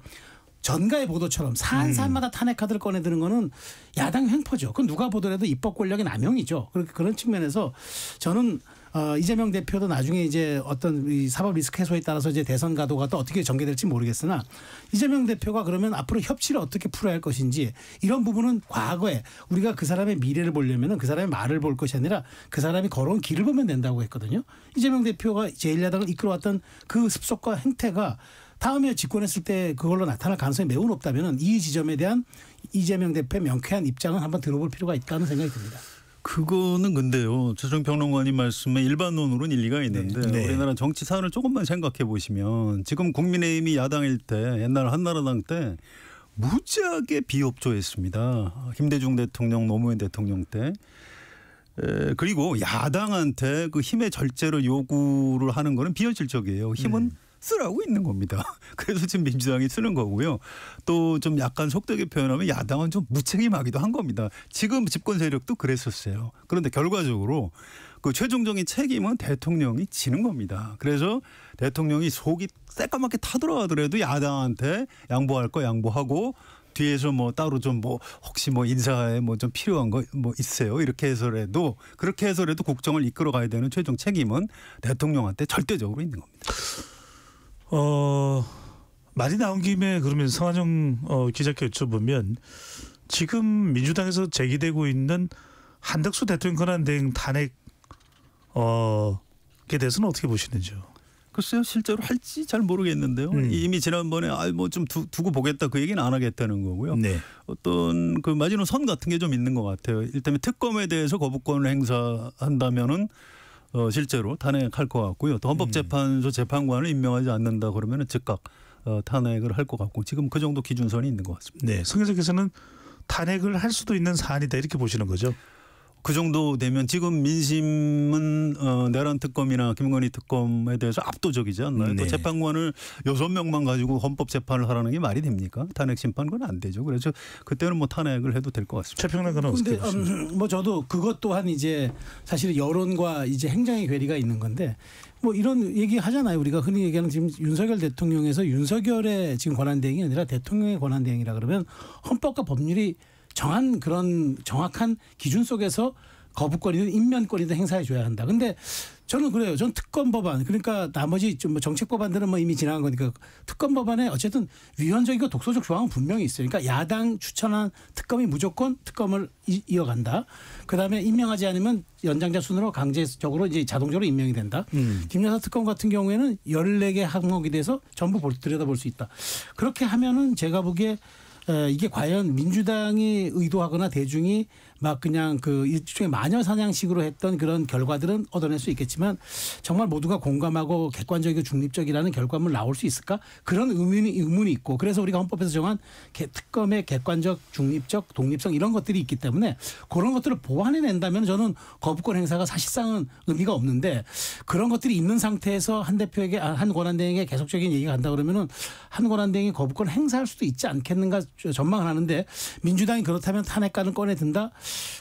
전가의 보도처럼 사안마다 탄핵 카드를 꺼내드는 거는 야당 횡포죠. 그건 누가 보더라도 입법 권력의 남용이죠. 그런 측면에서 저는 이재명 대표도 나중에 이제 어떤 이 사법 리스크 해소에 따라서 이제 대선 가도가 또 어떻게 전개될지 모르겠으나 이재명 대표가 그러면 앞으로 협치를 어떻게 풀어야 할 것인지 이런 부분은 과거에 우리가 그 사람의 미래를 보려면 그 사람의 말을 볼 것이 아니라 그 사람이 걸어온 길을 보면 된다고 했거든요. 이재명 대표가 제1야당을 이끌어왔던 그 습속과 행태가 다음에 집권했을 때 그걸로 나타날 가능성이 매우 높다면 이 지점에 대한 이재명 대표의 명쾌한 입장은 한번 들어볼 필요가 있다는 생각이 듭니다. 그거는 근데요. 최수영 평론가님 말씀에 일반론으로는 일리가 있는데 네. 우리나라 정치 사안을 조금만 생각해 보시면 지금 국민의힘이 야당일 때 옛날 한나라당 때 무지하게 비협조했습니다. 김대중 대통령, 노무현 대통령 때. 그리고 야당한테 그 힘의 절제를 요구를 하는 거는 비현실적이에요. 힘은 쓰라고 있는 겁니다. 그래서 지금 민주당이 쓰는 거고요. 또 좀 약간 속되게 표현하면 야당은 좀 무책임하기도 한 겁니다. 지금 집권 세력도 그랬었어요. 그런데 결과적으로 그 최종적인 책임은 대통령이 지는 겁니다. 그래서 대통령이 속이 새까맣게 타들어가더라도 야당한테 양보할 거 양보하고 뒤에서 뭐 따로 좀 뭐 혹시 뭐 인사에 뭐 좀 필요한 거 뭐 있어요. 이렇게 해서라도 그렇게 해서라도 국정을 이끌어 가야 되는 최종 책임은 대통령한테 절대적으로 있는 겁니다. 말이 나온 김에 그러면 성한정 기자께 여쭤보면 지금 민주당에서 제기되고 있는 한덕수 대통령 권한대행 탄핵에 대해서는 어떻게 보시는지요? 글쎄요, 실제로 할지 잘 모르겠는데요. 이미 지난번에 뭐 좀 두고 보겠다 그 얘기는 안 하겠다는 거고요. 네. 어떤 그 마지노선 같은 게 좀 있는 것 같아요. 일단 특검에 대해서 거부권을 행사한다면은 실제로 탄핵할 것 같고요. 또 헌법재판소 재판관을 임명하지 않는다 그러면은 즉각 탄핵을 할 것 같고 지금 그 정도 기준선이 있는 것 같습니다. 네, 성 기자께서는 탄핵을 할 수도 있는 사안이다 이렇게 보시는 거죠? 그 정도 되면 지금 민심은 내란 특검이나 김건희 특검에 대해서 압도적이지 않나요? 네. 또 재판관을 6명만 가지고 헌법 재판을 하라는 게 말이 됩니까? 탄핵 심판 그건 안 되죠. 그래서 그때는 뭐 탄핵을 해도 될 것 같습니다. 최평론가는 어떻게 보십니까? 뭐 저도 그것 또한 이제 사실 여론과 이제 행정의 괴리가 있는 건데 뭐 이런 얘기 하잖아요. 우리가 흔히 얘기하는 지금 윤석열 대통령에서 윤석열의 지금 권한대행이 아니라 대통령의 권한대행이라 그러면 헌법과 법률이 정한 그런 정확한 기준 속에서 거부권이든 인면권이든 행사해 줘야 한다. 근데 저는 그래요. 전 특검 법안 그러니까 나머지 좀 뭐 정책 법안들은 뭐 이미 지나간 거니까 특검 법안에 어쨌든 위헌적이고 독소적 조항은 분명히 있어요. 그러니까 야당 추천한 특검이 무조건 특검을 이어간다. 그다음에 임명하지 않으면 연장자 순으로 강제적으로 이제 자동적으로 임명이 된다. 김여사 특검 같은 경우에는 14개 항목에 대해서 전부 들여다볼 수 있다. 그렇게 하면은 제가 보기에 이게 과연 민주당이 의도하거나 대중이 막 그냥 그 일종의 마녀 사냥식으로 했던 그런 결과들은 얻어낼 수 있겠지만 정말 모두가 공감하고 객관적이고 중립적이라는 결과물 나올 수 있을까? 그런 의문이 있고 그래서 우리가 헌법에서 정한 특검의 객관적, 중립적, 독립성 이런 것들이 있기 때문에 그런 것들을 보완해낸다면 저는 거부권 행사가 사실상은 의미가 없는데 그런 것들이 있는 상태에서 한 대표에게 한 권한대행에게 계속적인 얘기가 간다 그러면은 한 권한대행이 거부권 행사할 수도 있지 않겠는가 전망을 하는데 민주당이 그렇다면 탄핵까지는 꺼내 든다.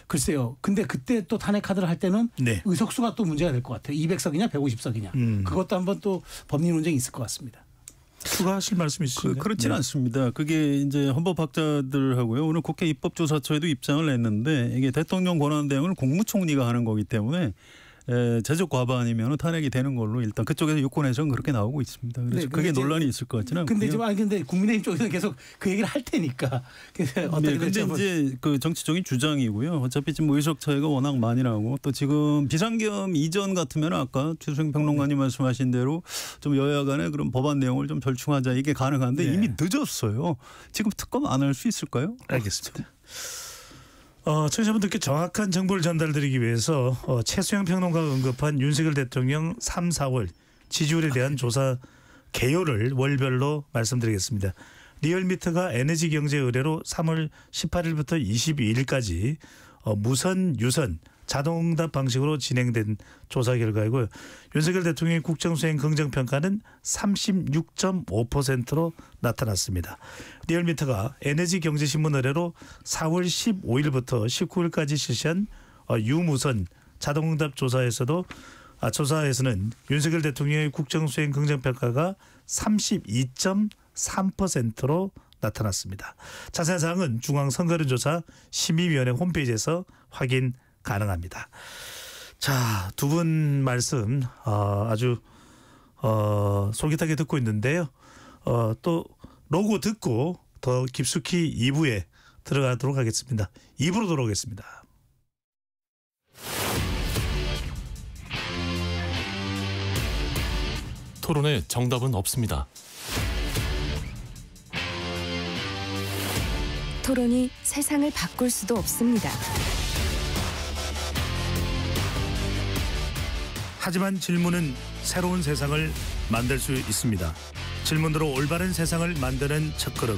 글쎄요. 근데 그때 또 탄핵 카드를 할 때는 네. 의석수가 또 문제가 될 것 같아요. 200석이냐 150석이냐. 그것도 한번 또 법리 논쟁이 있을 것 같습니다. 추가하실 말씀 있으신가요? 그렇지는 네. 않습니다. 그게 이제 헌법학자들하고요. 오늘 국회 입법조사처에도 입장을 냈는데 이게 대통령 권한대행을 국무총리가 하는 거기 때문에 제적 과반이면 탄핵이 되는 걸로 일단 그쪽에서 유권에서는 그렇게 나오고 있습니다. 그래서 네, 그게 논란이 있을 것 같지는 않고요. 근데 국민의힘 쪽에서는 계속 그 얘기를 할 테니까. 네, 근데 이제 그 정치적인 주장이고요. 어차피 지금 의석 차이가 워낙 많이 나고 또 지금 비상계엄 이전 같으면 아까 최수영 평론가님 말씀하신 대로 좀 여야 간에 그런 법안 내용을 좀 절충하자 이게 가능한데 네. 이미 늦었어요. 지금 특검 안 할 수 있을까요? 알겠습니다. 청취자분들께 정확한 정보를 전달드리기 위해서 최수영 평론가가 언급한 윤석열 대통령 3, 4월 지지율에 대한 조사 개요를 월별로 말씀드리겠습니다. 리얼미터가 에너지경제 의뢰로 3월 18일부터 22일까지 무선, 유선, 자동응답 방식으로 진행된 조사 결과이고요. 윤석열 대통령의 국정수행 긍정평가는 36.5%로 나타났습니다. 리얼미터가 에너지경제신문 의뢰로 4월 15일부터 19일까지 실시한 유무선 자동응답 조사에서는 윤석열 대통령의 국정수행 긍정평가가 32.3%로 나타났습니다. 자세한 사항은 중앙선거론조사 심의위원회 홈페이지에서 확인 가능합니다. 자, 두 분 말씀 아주 솔깃하게 듣고 있는데요. 또 로고 듣고 더 깊숙이 2부에 들어가도록 하겠습니다. 2부로 돌아오겠습니다. 토론에 정답은 없습니다. 토론이 세상을 바꿀 수도 없습니다. 하지만 질문은 새로운 세상을 만들 수 있습니다. 질문으로 올바른 세상을 만드는 첫걸음,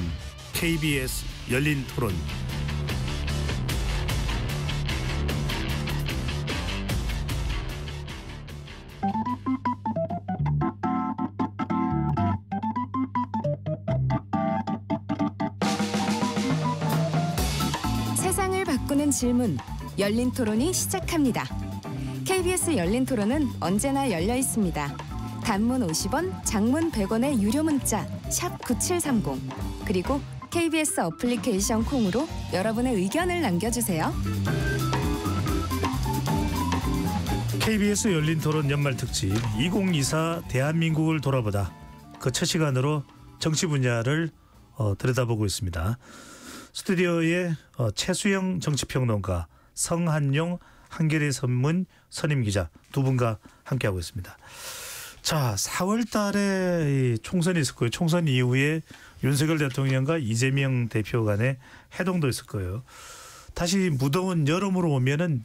KBS 열린 토론. 세상을 바꾸는 질문, 열린 토론이 시작합니다. KBS 열린 토론은 언제나 열려 있습니다. 단문 50원, 장문 100원의 유료 문자 샵 9730, 그리고 KBS 어플리케이션 콩으로 여러분의 의견을 남겨주세요. KBS 열린 토론 연말 특집 2024 대한민국을 돌아보다 그 첫 시간으로 정치 분야를 들여다보고 있습니다. 스튜디오에 최수영 정치평론가, 성한용 한겨레 선문 선임 기자 두 분과 함께하고 있습니다. 자, 4월 달에 총선이 있을 거예요. 총선 이후에 윤석열 대통령과 이재명 대표 간의 회동도 있을 거예요. 다시 무더운 여름으로 오면은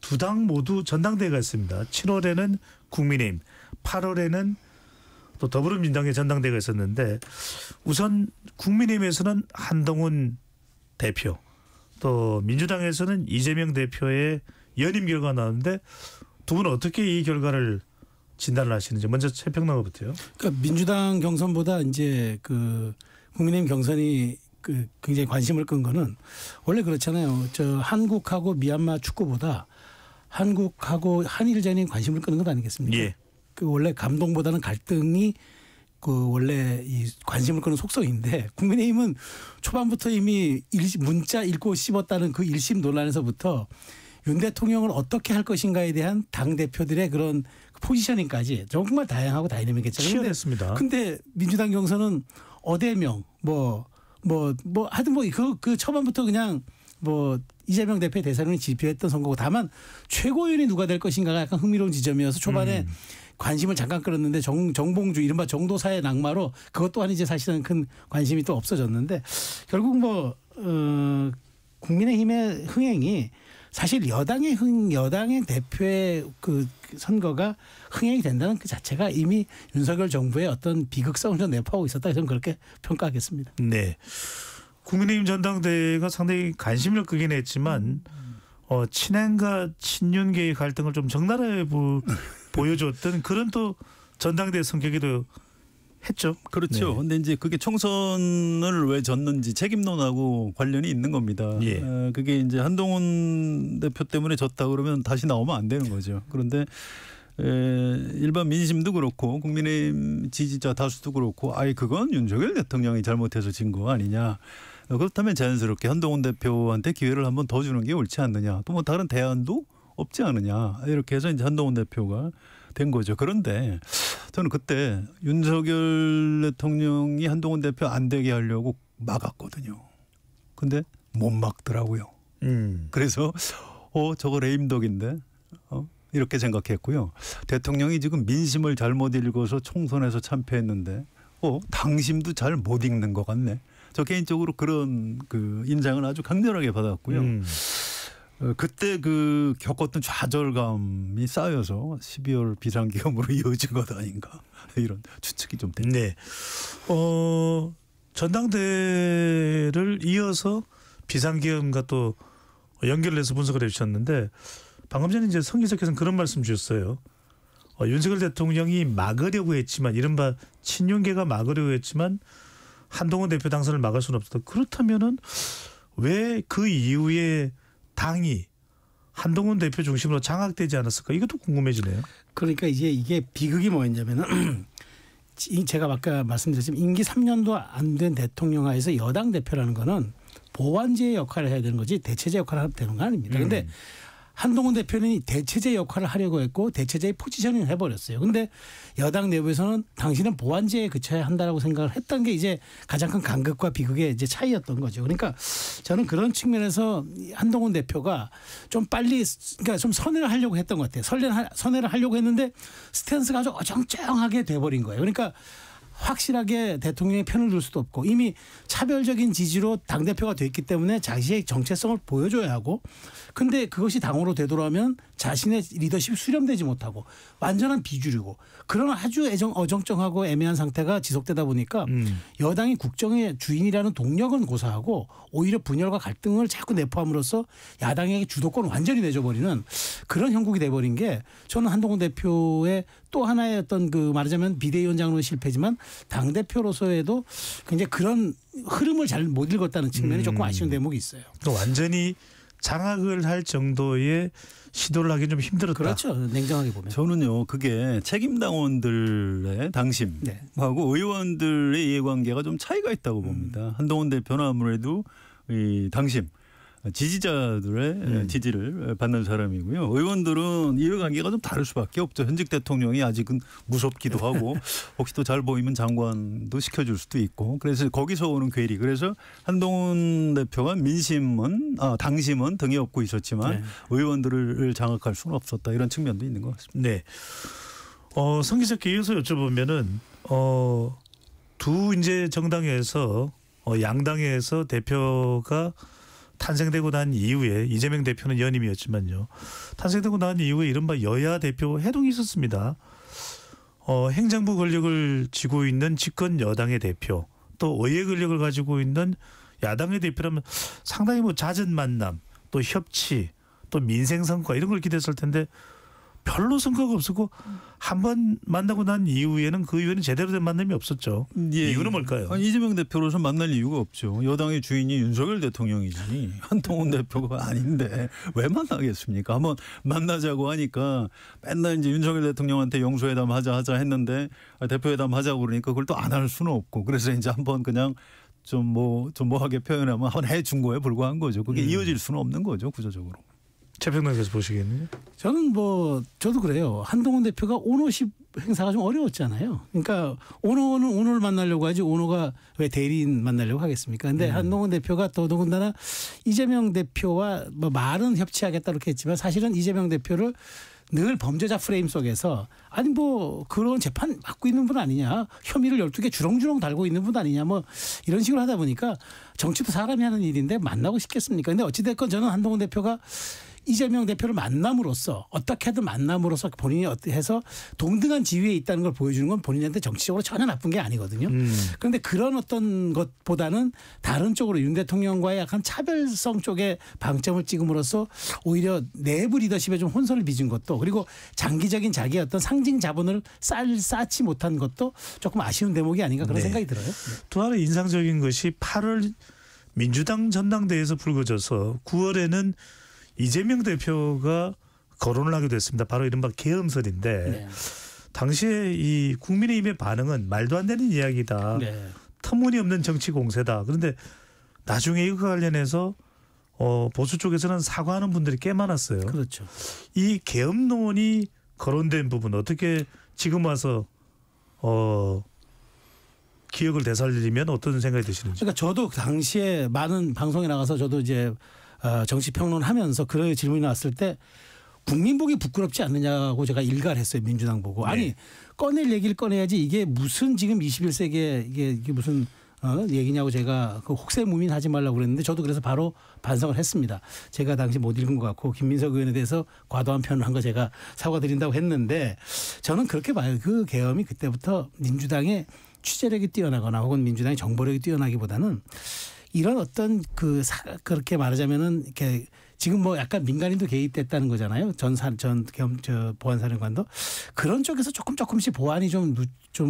두 당 모두 전당대회가 있습니다. 7월에는 국민의힘, 8월에는 또 더불어민주당의 전당대회가 있었는데, 우선 국민의힘에서는 한동훈 대표, 또 민주당에서는 이재명 대표의 연임 결과가 나왔는데, 두 분은 어떻게 이 결과를 진단을 하시는지 먼저 최 평론가부터요. 그러니까 민주당 경선보다 이제 그 국민의힘 경선이 그 굉장히 관심을 끈 거는 원래 그렇잖아요. 저 한국하고 미얀마 축구보다 한국하고 한일전이 관심을 끄는 것 아니겠습니까? 예. 그 원래 감동보다는 갈등이 그 원래 이 관심을 끄는 속성인데, 국민의힘은 초반부터 이미 문자 읽고 씹었다는 그 1심 논란에서부터 윤 대통령을 어떻게 할 것인가에 대한 당 대표들의 그런 포지셔닝까지 정말 다양하고 다이내믹했죠. 치열했습니다. 근데 민주당 경선은 어대명 하여튼 그 초반부터 그냥 이재명 대표의 대선을 지표했던 선거고, 다만 최고위원이 누가 될 것인가가 약간 흥미로운 지점이어서 초반에 관심을 잠깐 끌었는데 정봉주 이른바 정도사의 낙마로 그것 또한 이제 사실은 큰 관심이 또 없어졌는데, 결국 국민의힘의 흥행이 사실 여당의 대표의 그 선거가 흥행이 된다는 그 자체가 이미 윤석열 정부의 어떤 비극성을 좀 내포하고 있었다, 저는 그렇게 평가하겠습니다. 네. 국민의힘 전당대회가 상당히 관심을 끄긴 했지만 친한과 친윤계의 갈등을 좀 적나라하게 보여줬던 그런 또 전당대회 성격이도 했죠. 그렇죠. 그런데 이제 그게 총선을 왜 졌는지 책임론하고 관련이 있는 겁니다. 예. 그게 이제 한동훈 대표 때문에 졌다 그러면 다시 나오면 안 되는 거죠. 그런데 일반 민심도 그렇고 국민의힘 지지자 다수도 그렇고, 그건 윤석열 대통령이 잘못해서 진 거 아니냐. 그렇다면 자연스럽게 한동훈 대표한테 기회를 한번 더 주는 게 옳지 않느냐. 또 다른 대안도 없지 않느냐. 이렇게 해서 이제 한동훈 대표가 된 거죠. 그런데 저는 그때 윤석열 대통령이 한동훈 대표 안 되게 하려고 막았거든요. 근데 못 막더라고요. 그래서 저거 레임덕인데 이렇게 생각했고요. 대통령이 지금 민심을 잘못 읽어서 총선에서 참패했는데 당심도 잘 못 읽는 것 같네. 저 개인적으로 그런 그 인상을 아주 강렬하게 받았고요. 그때 그 겪었던 좌절감이 쌓여서 12월 비상계엄으로 이어진 것 아닌가, 이런 추측이 좀 됩니다. 네. 전당대회를 이어서 비상계엄과 또 연결을 해서 분석을 해주셨는데, 방금 전에 이제 성 기자께서는 그런 말씀 주셨어요. 윤석열 대통령이 막으려고 했지만, 이른바 친윤계가 막으려고 했지만 한동훈 대표 당선을 막을 수는 없었다. 그렇다면은 왜 그 이후에 당이 한동훈 대표 중심으로 장악되지 않았을까? 이것도 궁금해지네요. 그러니까 이제 이게 비극이 뭐였냐면은 제가 아까 말씀드렸지만 임기 3년도 안 된 대통령 하에서 여당 대표라는 거는 보완제의 역할을 해야 되는 거지 대체제 역할을 하면 되는 거 아닙니다. 그런데 한동훈 대표는 대체제 역할을 하려고 했고 대체제의 포지셔닝을 해버렸어요. 그런데 여당 내부에서는 당신은 보완제에 그쳐야 한다라고 생각을 했던 게 이제 가장 큰 간극과 비극의 이제 차이였던 거죠. 그러니까 저는 그런 측면에서 한동훈 대표가 좀 빨리, 그러니까 좀 선회를 하려고 했던 것 같아요. 선회를 하려고 했는데 스탠스가 아주 어정쩡하게 돼버린 거예요. 그러니까 확실하게 대통령의 편을 들 수도 없고 이미 차별적인 지지로 당대표가 됐기 때문에 자신의 정체성을 보여줘야 하고 근데 그것이 당으로 되돌아오면 자신의 리더십이 수렴되지 못하고 완전한 비주류고 그런 아주 어정쩡하고 애매한 상태가 지속되다 보니까 여당이 국정의 주인이라는 동력은 고사하고 오히려 분열과 갈등을 자꾸 내포함으로써 야당에게 주도권을 완전히 내줘버리는 그런 형국이 돼버린 게 저는 한동훈 대표의 또 하나의 어떤 그 말하자면 비대위원장으로는 실패지만 당대표로서에도 굉장히 그런 흐름을 잘 못 읽었다는 측면이 조금 아쉬운 대목이 있어요. 또 완전히 장악을 할 정도의 시도를 하기 좀 힘들었다. 그렇죠. 냉정하게 보면. 저는요 그게 책임당원들의 당심하고 네. 의원들의 이해관계가 좀 차이가 있다고 봅니다. 한동훈 대표는 아무래도 이 당심 지지자들의 지지를 받는 사람이고요. 의원들은 이해관계가 좀 다를 수밖에 없죠. 현직 대통령이 아직은 무섭기도 하고 혹시 또 잘 보이면 장관도 시켜줄 수도 있고 그래서 거기서 오는 괴리. 그래서 한동훈 대표가 당심은 등에 업고 있었지만 네. 의원들을 장악할 수는 없었다. 이런 측면도 있는 것 같습니다. 네. 성 기자께 이어서 여쭤보면은 두 이제 정당에서 양당에서 대표가 탄생되고 난 이후에 이재명 대표는 연임이었지만요. 탄생되고 난 이후에 이른바 여야 대표 해동이 있었습니다. 행정부 권력을 쥐고 있는 집권 여당의 대표 또 의회 권력을 가지고 있는 야당의 대표라면 상당히 뭐 잦은 만남 또 협치 또 민생 성과 이런 걸 기대했을 텐데 별로 성과가 없었고 한 번 만나고 난 이후에는 그 이후에는 제대로 된 만남이 없었죠. 예. 이유는 뭘까요? 이재명 대표로서 만날 이유가 없죠. 여당의 주인이 윤석열 대통령이지 한동훈 대표가 아닌데 왜 만나겠습니까? 한번 만나자고 하니까 맨날 이제 윤석열 대통령한테 영수회담 하자 했는데 대표회담 하자고 그러니까 그걸 또 안 할 수는 없고 그래서 이제 한번 그냥 좀 뭐하게 표현하면 한번 해준 거에 불과한 거죠. 그게 이어질 수는 없는 거죠 구조적으로. 최평론께서 보시겠네요. 저는 저도 그래요. 한동훈 대표가 오너십 행사가 좀 어려웠잖아요. 그러니까 오너는 오너를 만나려고 하지 오너가 왜 대리인 만나려고 하겠습니까? 근데 한동훈 대표가 더더군다나 이재명 대표와 말은 협치하겠다 이렇게 했지만 사실은 이재명 대표를 늘 범죄자 프레임 속에서 아니 그런 재판 받고 있는 분 아니냐. 혐의를 12개 주렁주렁 달고 있는 분 아니냐. 이런 식으로 하다 보니까 정치도 사람이 하는 일인데 만나고 싶겠습니까? 근데 어찌됐건 저는 한동훈 대표가 이재명 대표를 만남으로써 어떻게든 만남으로써 본인이 해서 동등한 지위에 있다는 걸 보여주는 건 본인한테 정치적으로 전혀 나쁜 게 아니거든요. 그런데 그런 어떤 것보다는 다른 쪽으로 윤 대통령과의 약간 차별성 쪽에 방점을 찍음으로써 오히려 내부 리더십에 좀 혼선을 빚은 것도 그리고 장기적인 자기의 어떤 상징 자본을 쌓지 못한 것도 조금 아쉬운 대목이 아닌가 그런 생각이 들어요. 또 하나 인상적인 것이 8월 민주당 전당대회에서 불거져서 9월에는 이재명 대표가 거론을 하게 됐습니다. 바로 이른바 계엄설인데 네. 당시에 이 국민의힘의 반응은 말도 안 되는 이야기다. 네. 터무니없는 정치 공세다. 그런데 나중에 이것과 관련해서 보수 쪽에서는 사과하는 분들이 꽤 많았어요. 그렇죠. 이 계엄론이 거론된 부분 어떻게 지금 와서 기억을 되살리면 어떤 생각이 드시는지. 그러니까 저도 당시에 많은 방송에 나가서 저도 이제 정치 평론하면서 그런 질문이 나왔을 때 국민복이 부끄럽지 않느냐고 제가 일가를 했어요. 민주당 보고. 네. 아니 꺼낼 얘기를 꺼내야지 이게 무슨 지금 21세기에 이게 무슨 얘기냐고 제가 그 혹세무민 하지 말라고 그랬는데 저도 그래서 바로 반성을 했습니다. 제가 당시 못 읽은 것 같고 김민석 의원에 대해서 과도한 표현을 한 거 제가 사과드린다고 했는데 저는 그렇게 봐요. 그 계엄이 그때부터 민주당의 취재력이 뛰어나거나 혹은 민주당의 정보력이 뛰어나기보다는 이런 어떤 그렇게 말하자면은 이렇게 지금 약간 민간인도 개입됐다는 거잖아요. 보안사령관도 그런 쪽에서 조금씩 보안이 좀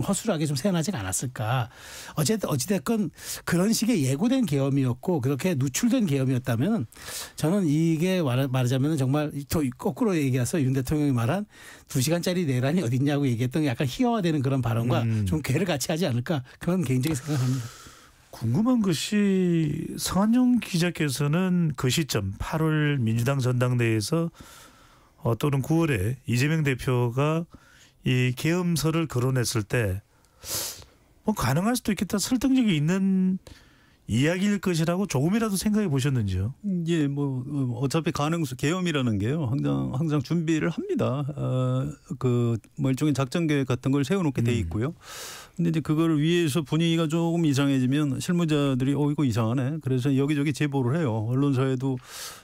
허술하게 좀 새어나지 않았을까. 어찌됐건 그런 식의 예고된 계엄이었고 그렇게 누출된 계엄이었다면 저는 이게 말하자면 정말 더 거꾸로 얘기해서 윤 대통령이 말한 2시간짜리 내란이 어딨냐고 얘기했던 약간 희화화되는 그런 발언과 좀 괴를 같이 하지 않을까 그런 개인적인 생각합니다. 궁금한 것이 성한용 기자께서는 그 시점 8월 민주당 전당대회에서 또는 9월에 이재명 대표가 이 계엄설을 거론했을 때 가능할 수도 있겠다 설득력이 있는 이야기일 것이라고 조금이라도 생각해 보셨는지요? 예, 어차피 계엄이라는 게요. 항상 준비를 합니다. 일종의 작전 계획 같은 걸 세워놓게 돼 있고요. 근데 이제 그걸 위해서 분위기가 조금 이상해지면 실무자들이 이거 이상하네. 그래서 여기저기 제보를 해요. 언론사에도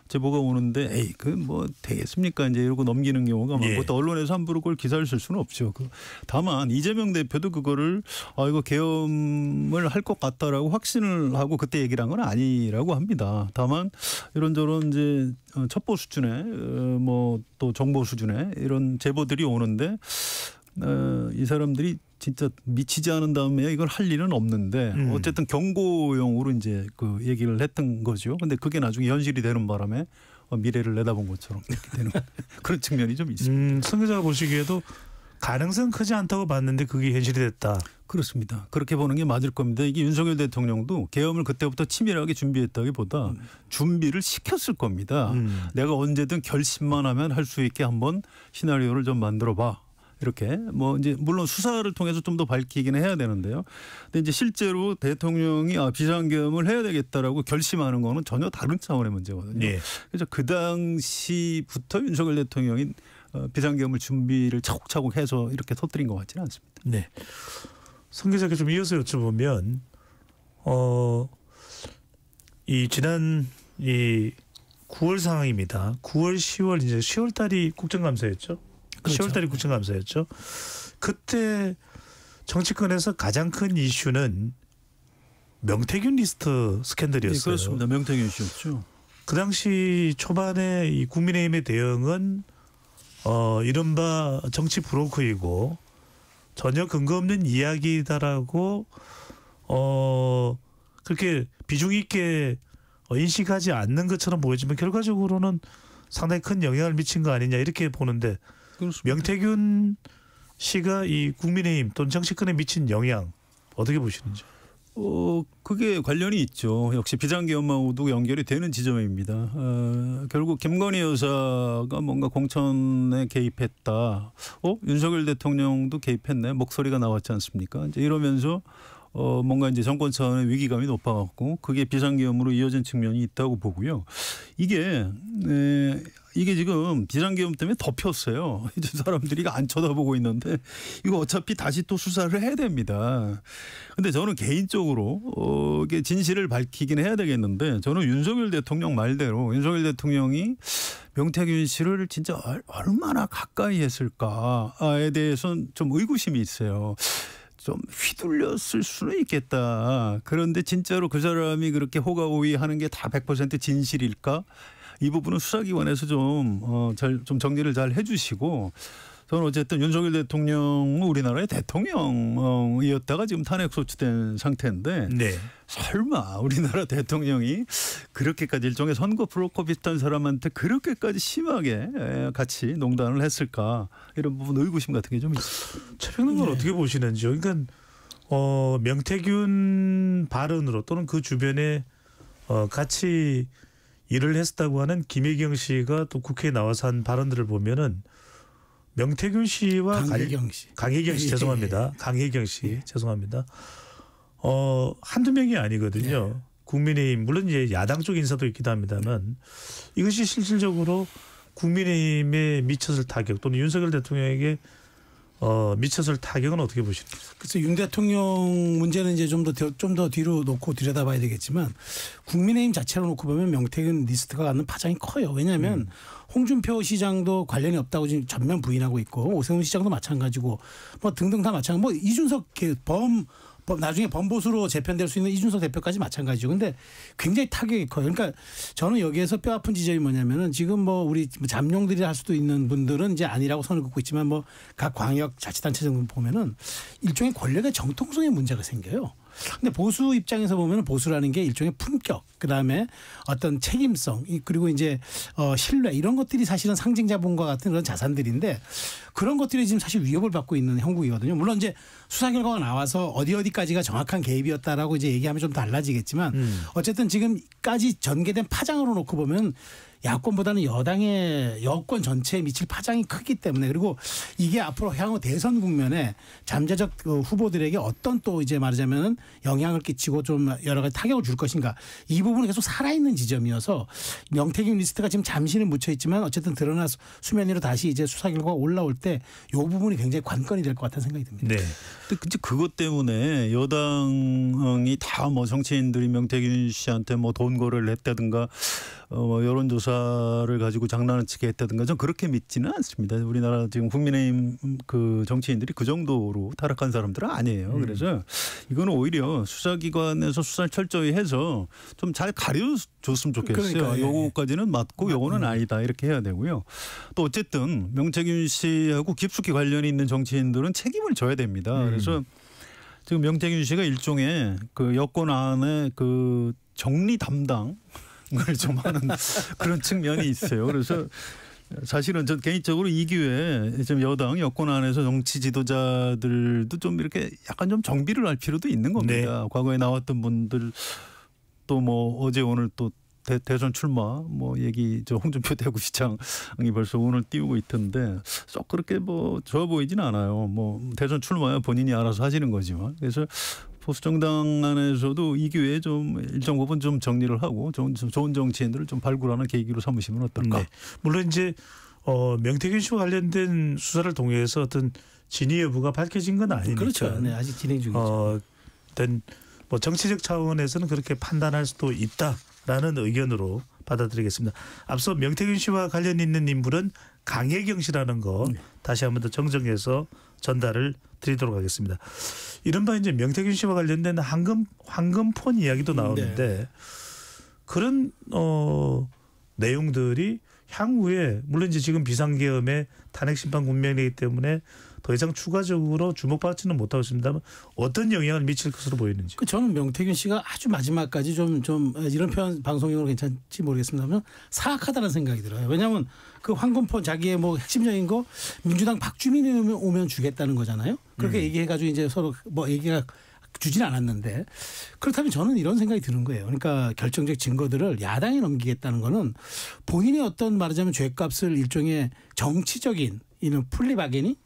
제보가 오는데 에이 그 뭐 되겠습니까 이제 이러고 넘기는 경우가 많고 예. 또 언론에서 함부로 그걸 기사를 쓸 수는 없죠. 다만 이재명 대표도 그거를 이거 계엄을 할 것 같다라고 확신을 하고 그때 얘기를 한 건 아니라고 합니다. 다만 이런저런 이제 첩보 수준의 뭐 또 정보 수준의 이런 제보들이 오는데 이 사람들이 진짜 미치지 않은 다음에 이걸 할 일은 없는데 어쨌든 경고용으로 이제 그 얘기를 했던 거죠. 근데 그게 나중에 현실이 되는 바람에 미래를 내다본 것처럼 이렇게 되는 그런 측면이 좀 있습니다. 성 기자가 보시기에도 가능성 크지 않다고 봤는데 그게 현실이 됐다. 그렇습니다. 그렇게 보는 게 맞을 겁니다. 이게 윤석열 대통령도 계엄을 그때부터 치밀하게 준비했다기보다 준비를 시켰을 겁니다. 내가 언제든 결심만 하면 할 수 있게 한번 시나리오를 좀 만들어 봐. 이렇게 뭐 이제 물론 수사를 통해서 좀 더 밝히기는 해야 되는데요. 근데 이제 실제로 대통령이 비상계엄을 해야 되겠다라고 결심하는 거는 전혀 다른 차원의 문제거든요. 예. 그래서 그 당시부터 윤석열 대통령이 비상계엄을 준비를 차곡차곡 해서 이렇게 터뜨린 것 같지는 않습니다. 네. 성 기자께 좀 이어서 여쭤보면 이 지난 이 9월 상황입니다. 9월, 10월 이제 10월 달이 국정감사였죠. 그렇죠. 10월 달이 국정감사였죠. 그때 정치권에서 가장 큰 이슈는 명태균 리스트 스캔들이었어요. 네, 그렇습니다. 명태균 씨였죠. 그 당시 초반에 이 국민의힘의 대응은 이른바 정치 브로커이고 전혀 근거 없는 이야기다라고 그렇게 비중 있게 인식하지 않는 것처럼 보이지만 결과적으로는 상당히 큰 영향을 미친 거 아니냐 이렇게 보는데 그렇습니다. 명태균 씨가 이 국민의힘 또는 정치권에 미친 영향 어떻게 보시는지? 그게 관련이 있죠. 역시 비상계엄하고도 연결이 되는 지점입니다. 결국 김건희 여사가 뭔가 공천에 개입했다. 윤석열 대통령도 개입했네. 목소리가 나왔지 않습니까? 이제 이러면서 뭔가 이제 정권 차원의 위기감이 높아갖고 그게 비상계엄으로 이어진 측면이 있다고 보고요. 이게 지금 비상계엄 때문에 덮였어요. 이제 사람들이 안 쳐다보고 있는데 이거 어차피 다시 또 수사를 해야 됩니다. 근데 저는 개인적으로 이게 진실을 밝히긴 해야 되겠는데 저는 윤석열 대통령 말대로 윤석열 대통령이 명태균 씨를 진짜 얼마나 가까이 했을까에 대해서는 좀 의구심이 있어요. 좀 휘둘렸을 수는 있겠다. 그런데 진짜로 그 사람이 그렇게 호가호위하는 게 다 100% 진실일까? 이 부분은 수사기관에서 좀 정리를 잘 해주시고 저는 어쨌든 윤석열 대통령은 우리나라의 대통령이었다가 지금 탄핵 소추된 상태인데 네. 설마 우리나라 대통령이 그렇게까지 일종의 선거 브로커 비슷한 사람한테 그렇게까지 심하게 같이 농단을 했을까 이런 부분 의구심 같은 게 좀 있어요. 최평론 건 어떻게 보시는지요? 그러니까 명태균 발언으로 또는 그 주변에 같이 일을 했다고 하는 김혜경 씨가 또 국회에 나와서 한 발언들을 보면은 명태균 씨와 강혜경 씨 죄송합니다. 강혜경 씨 죄송합니다. 한두 명이 아니거든요. 네. 국민의힘 물론 이제 야당 쪽 인사도 있기도 합니다만 이것이 실질적으로 국민의힘에 미쳤을 타격 또는 윤석열 대통령에게 미쳤을 타격은 어떻게 보십니까? 그래서 윤 대통령 문제는 이제 좀 더 뒤로 놓고 들여다봐야 되겠지만 국민의힘 자체로 놓고 보면 명태균 리스트가 갖는 파장이 커요. 왜냐하면 홍준표 시장도 관련이 없다고 지금 전면 부인하고 있고 오세훈 시장도 마찬가지고 뭐 등등 다 마찬가지. 뭐 이준석 나중에 범보수로 재편될 수 있는 이준석 대표까지 마찬가지죠. 근데 굉장히 타격이 커요. 그러니까 저는 여기에서 뼈 아픈 지점이 뭐냐면은 지금 뭐 우리 잠룡들이 할 수도 있는 분들은 이제 아니라고 선을 긋고 있지만 뭐 각 광역 자치단체 정도 보면은 일종의 권력의 정통성에 문제가 생겨요. 근데 보수 입장에서 보면 보수라는 게 일종의 품격, 그다음에 어떤 책임성, 그리고 이제 신뢰 이런 것들이 사실은 상징 자본과 같은 그런 자산들인데 그런 것들이 지금 사실 위협을 받고 있는 형국이거든요. 물론 이제 수사 결과가 나와서 어디까지가 정확한 개입이었다라고 이제 얘기하면 좀 달라지겠지만 어쨌든 지금까지 전개된 파장으로 놓고 보면 야권보다는 여권 전체에 미칠 파장이 크기 때문에 그리고 이게 앞으로 향후 대선 국면에 잠재적 그 후보들에게 어떤 또 이제 말하자면은 영향을 끼치고 좀 여러 가지 타격을 줄 것인가 이 부분은 계속 살아있는 지점이어서 명태균 리스트가 지금 잠시는 묻혀 있지만 어쨌든 드러나 수면 위로 다시 이제 수사 결과가 올라올 때 이 부분이 굉장히 관건이 될 것 같다는 생각이 듭니다. 네. 근데 그것 때문에 여당이 다 뭐 정치인들이 명태균 씨한테 뭐 돈 거래를 했다든가 여론조사를 가지고 장난을 치게 했다든가 전 그렇게 믿지는 않습니다. 우리나라 지금 국민의힘 그 정치인들이 그 정도로 타락한 사람들은 아니에요. 그래서 이거는 오히려 수사기관에서 수사를 철저히 해서 좀 잘 가려줬으면 좋겠어요. 그러니까, 예. 요거까지는 맞고 요거는 아니다 이렇게 해야 되고요. 또 어쨌든 명태균 씨하고 깊숙이 관련이 있는 정치인들은 책임을 져야 됩니다. 그래서 지금 명태균 씨가 일종의 그 여권 안에 그 정리 담당을 좀 하는 그런 측면이 있어요. 그래서 사실은 전 개인적으로 이 기회에 좀 여당 여권 안에서 정치 지도자들도 좀 이렇게 약간 좀 정비를 할 필요도 있는 겁니다. 네. 과거에 나왔던 분들 또 뭐 어제 오늘 또 대선 출마 뭐 얘기 저 홍준표 대구시장이 벌써 오늘 띄우고 있던데 썩 그렇게 뭐 좋아 보이진 않아요. 뭐 대선 출마야 본인이 알아서 하시는 거지만 그래서 보수 정당 안에서도 이 기회에 좀 일정 부분 좀 정리를 하고 좋은 정치인들을 좀 발굴하는 계기로 삼으시면 어떨까? 네. 물론 이제 명태균 씨와 관련된 수사를 통해서 어떤 진위 여부가 밝혀진 건 아니니까. 그렇죠. 네, 아직 진행 중이죠. 어떤 뭐 정치적 차원에서는 그렇게 판단할 수도 있다라는 의견으로 받아들이겠습니다. 앞서 명태균 씨와 관련 있는 인물은 강혜경 씨라는 거 다시 한번 더 정정해서 전달을 드리도록 하겠습니다. 이른바 이제 명태균 씨와 관련된 황금폰 이야기도 나오는데 그런 내용들이 향후에 물론 이제 지금 비상계엄의 탄핵 심판 국면이기 때문에 더 이상 추가적으로 주목받지는 못하고 있습니다만 어떤 영향을 미칠 것으로 보이는지. 저는 명태균 씨가 아주 마지막까지 좀 이런 표현 방송용으로 괜찮지 모르겠습니다만 사악하다는 생각이 들어요. 왜냐하면 그 황금폰 자기의 뭐 핵심적인 거 민주당 박주민이 오면 주겠다는 거잖아요. 그렇게 얘기해가지고 이제 서로 뭐 얘기가 주진 않았는데 그렇다면 저는 이런 생각이 드는 거예요. 그러니까 결정적 증거들을 야당에 넘기겠다는 거는 본인의 어떤 말하자면 죄값을 일종의 정치적인 이런 플리바게니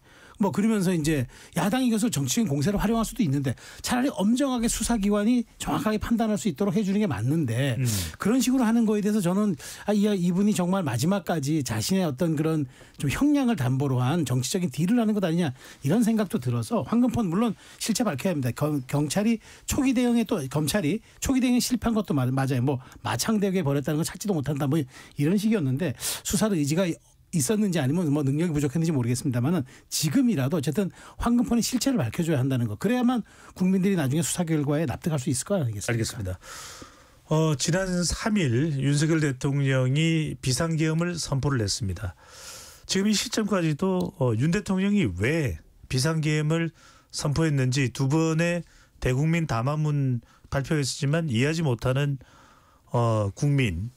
뭐 그러면서 이제 야당이 이것을 정치적인 공세를 활용할 수도 있는데 차라리 엄정하게 수사기관이 정확하게 판단할 수 있도록 해주는 게 맞는데 그런 식으로 하는 거에 대해서 저는 이분이 정말 마지막까지 자신의 어떤 그런 좀 형량을 담보로 한 정치적인 딜을 하는 것 아니냐 이런 생각도 들어서 황금폰 물론 실체 밝혀야 합니다. 경찰이 초기 대응에 또 검찰이 초기 대응에 실패한 것도 맞아요. 뭐 마창되게 벌였다는 걸 찾지도 못한다 뭐 이런 식이었는데 수사의 의지가 있었는지 아니면 뭐 능력이 부족했는지 모르겠습니다만은 지금이라도 어쨌든 황금폰의 실체를 밝혀줘야 한다는 거. 그래야만 국민들이 나중에 수사 결과에 납득할 수 있을 거 아니겠습니까? 알겠습니다. 지난 3일 윤석열 대통령이 비상계엄을 선포를 했습니다. 지금 이 시점까지도 윤 대통령이 왜 비상계엄을 선포했는지 두 번의 대국민 담화문 발표했지만 이해하지 못하는 국민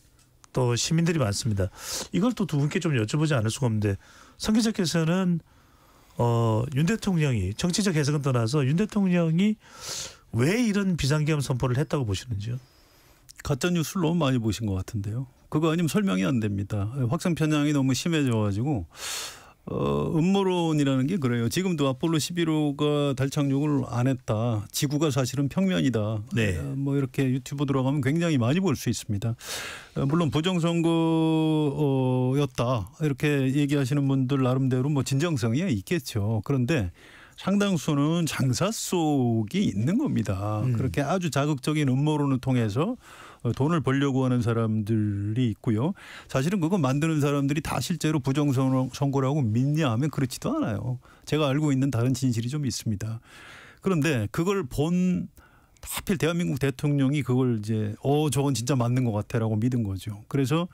또 시민들이 많습니다. 이걸 또 두 분께 좀 여쭤보지 않을 수가 없는데 성 기자께서는 윤 대통령이 정치적 해석은 떠나서 윤 대통령이 왜 이런 비상계엄 선포를 했다고 보시는지요? 가짜 뉴스를 너무 많이 보신 것 같은데요. 그거 아니면 설명이 안 됩니다. 확산 편향이 너무 심해져가지고 음모론이라는 게 그래요. 지금도 아폴로 11호가 달 착륙을 안 했다. 지구가 사실은 평면이다. 네. 뭐 이렇게 유튜브 들어가면 굉장히 많이 볼 수 있습니다. 물론 부정선거였다. 이렇게 얘기하시는 분들 나름대로 뭐 진정성이 있겠죠. 그런데 상당수는 장사 속이 있는 겁니다. 그렇게 아주 자극적인 음모론을 통해서 돈을 벌려고 하는 사람들이 있고요. 사실은 그거 만드는 사람들이 다 실제로 부정선거라고 믿냐 하면 그렇지도 않아요. 제가 알고 있는 다른 진실이 좀 있습니다. 그런데 그걸 본 하필 대한민국 대통령이 그걸 이제 저건 진짜 맞는 것 같아라고 믿은 거죠. 그래서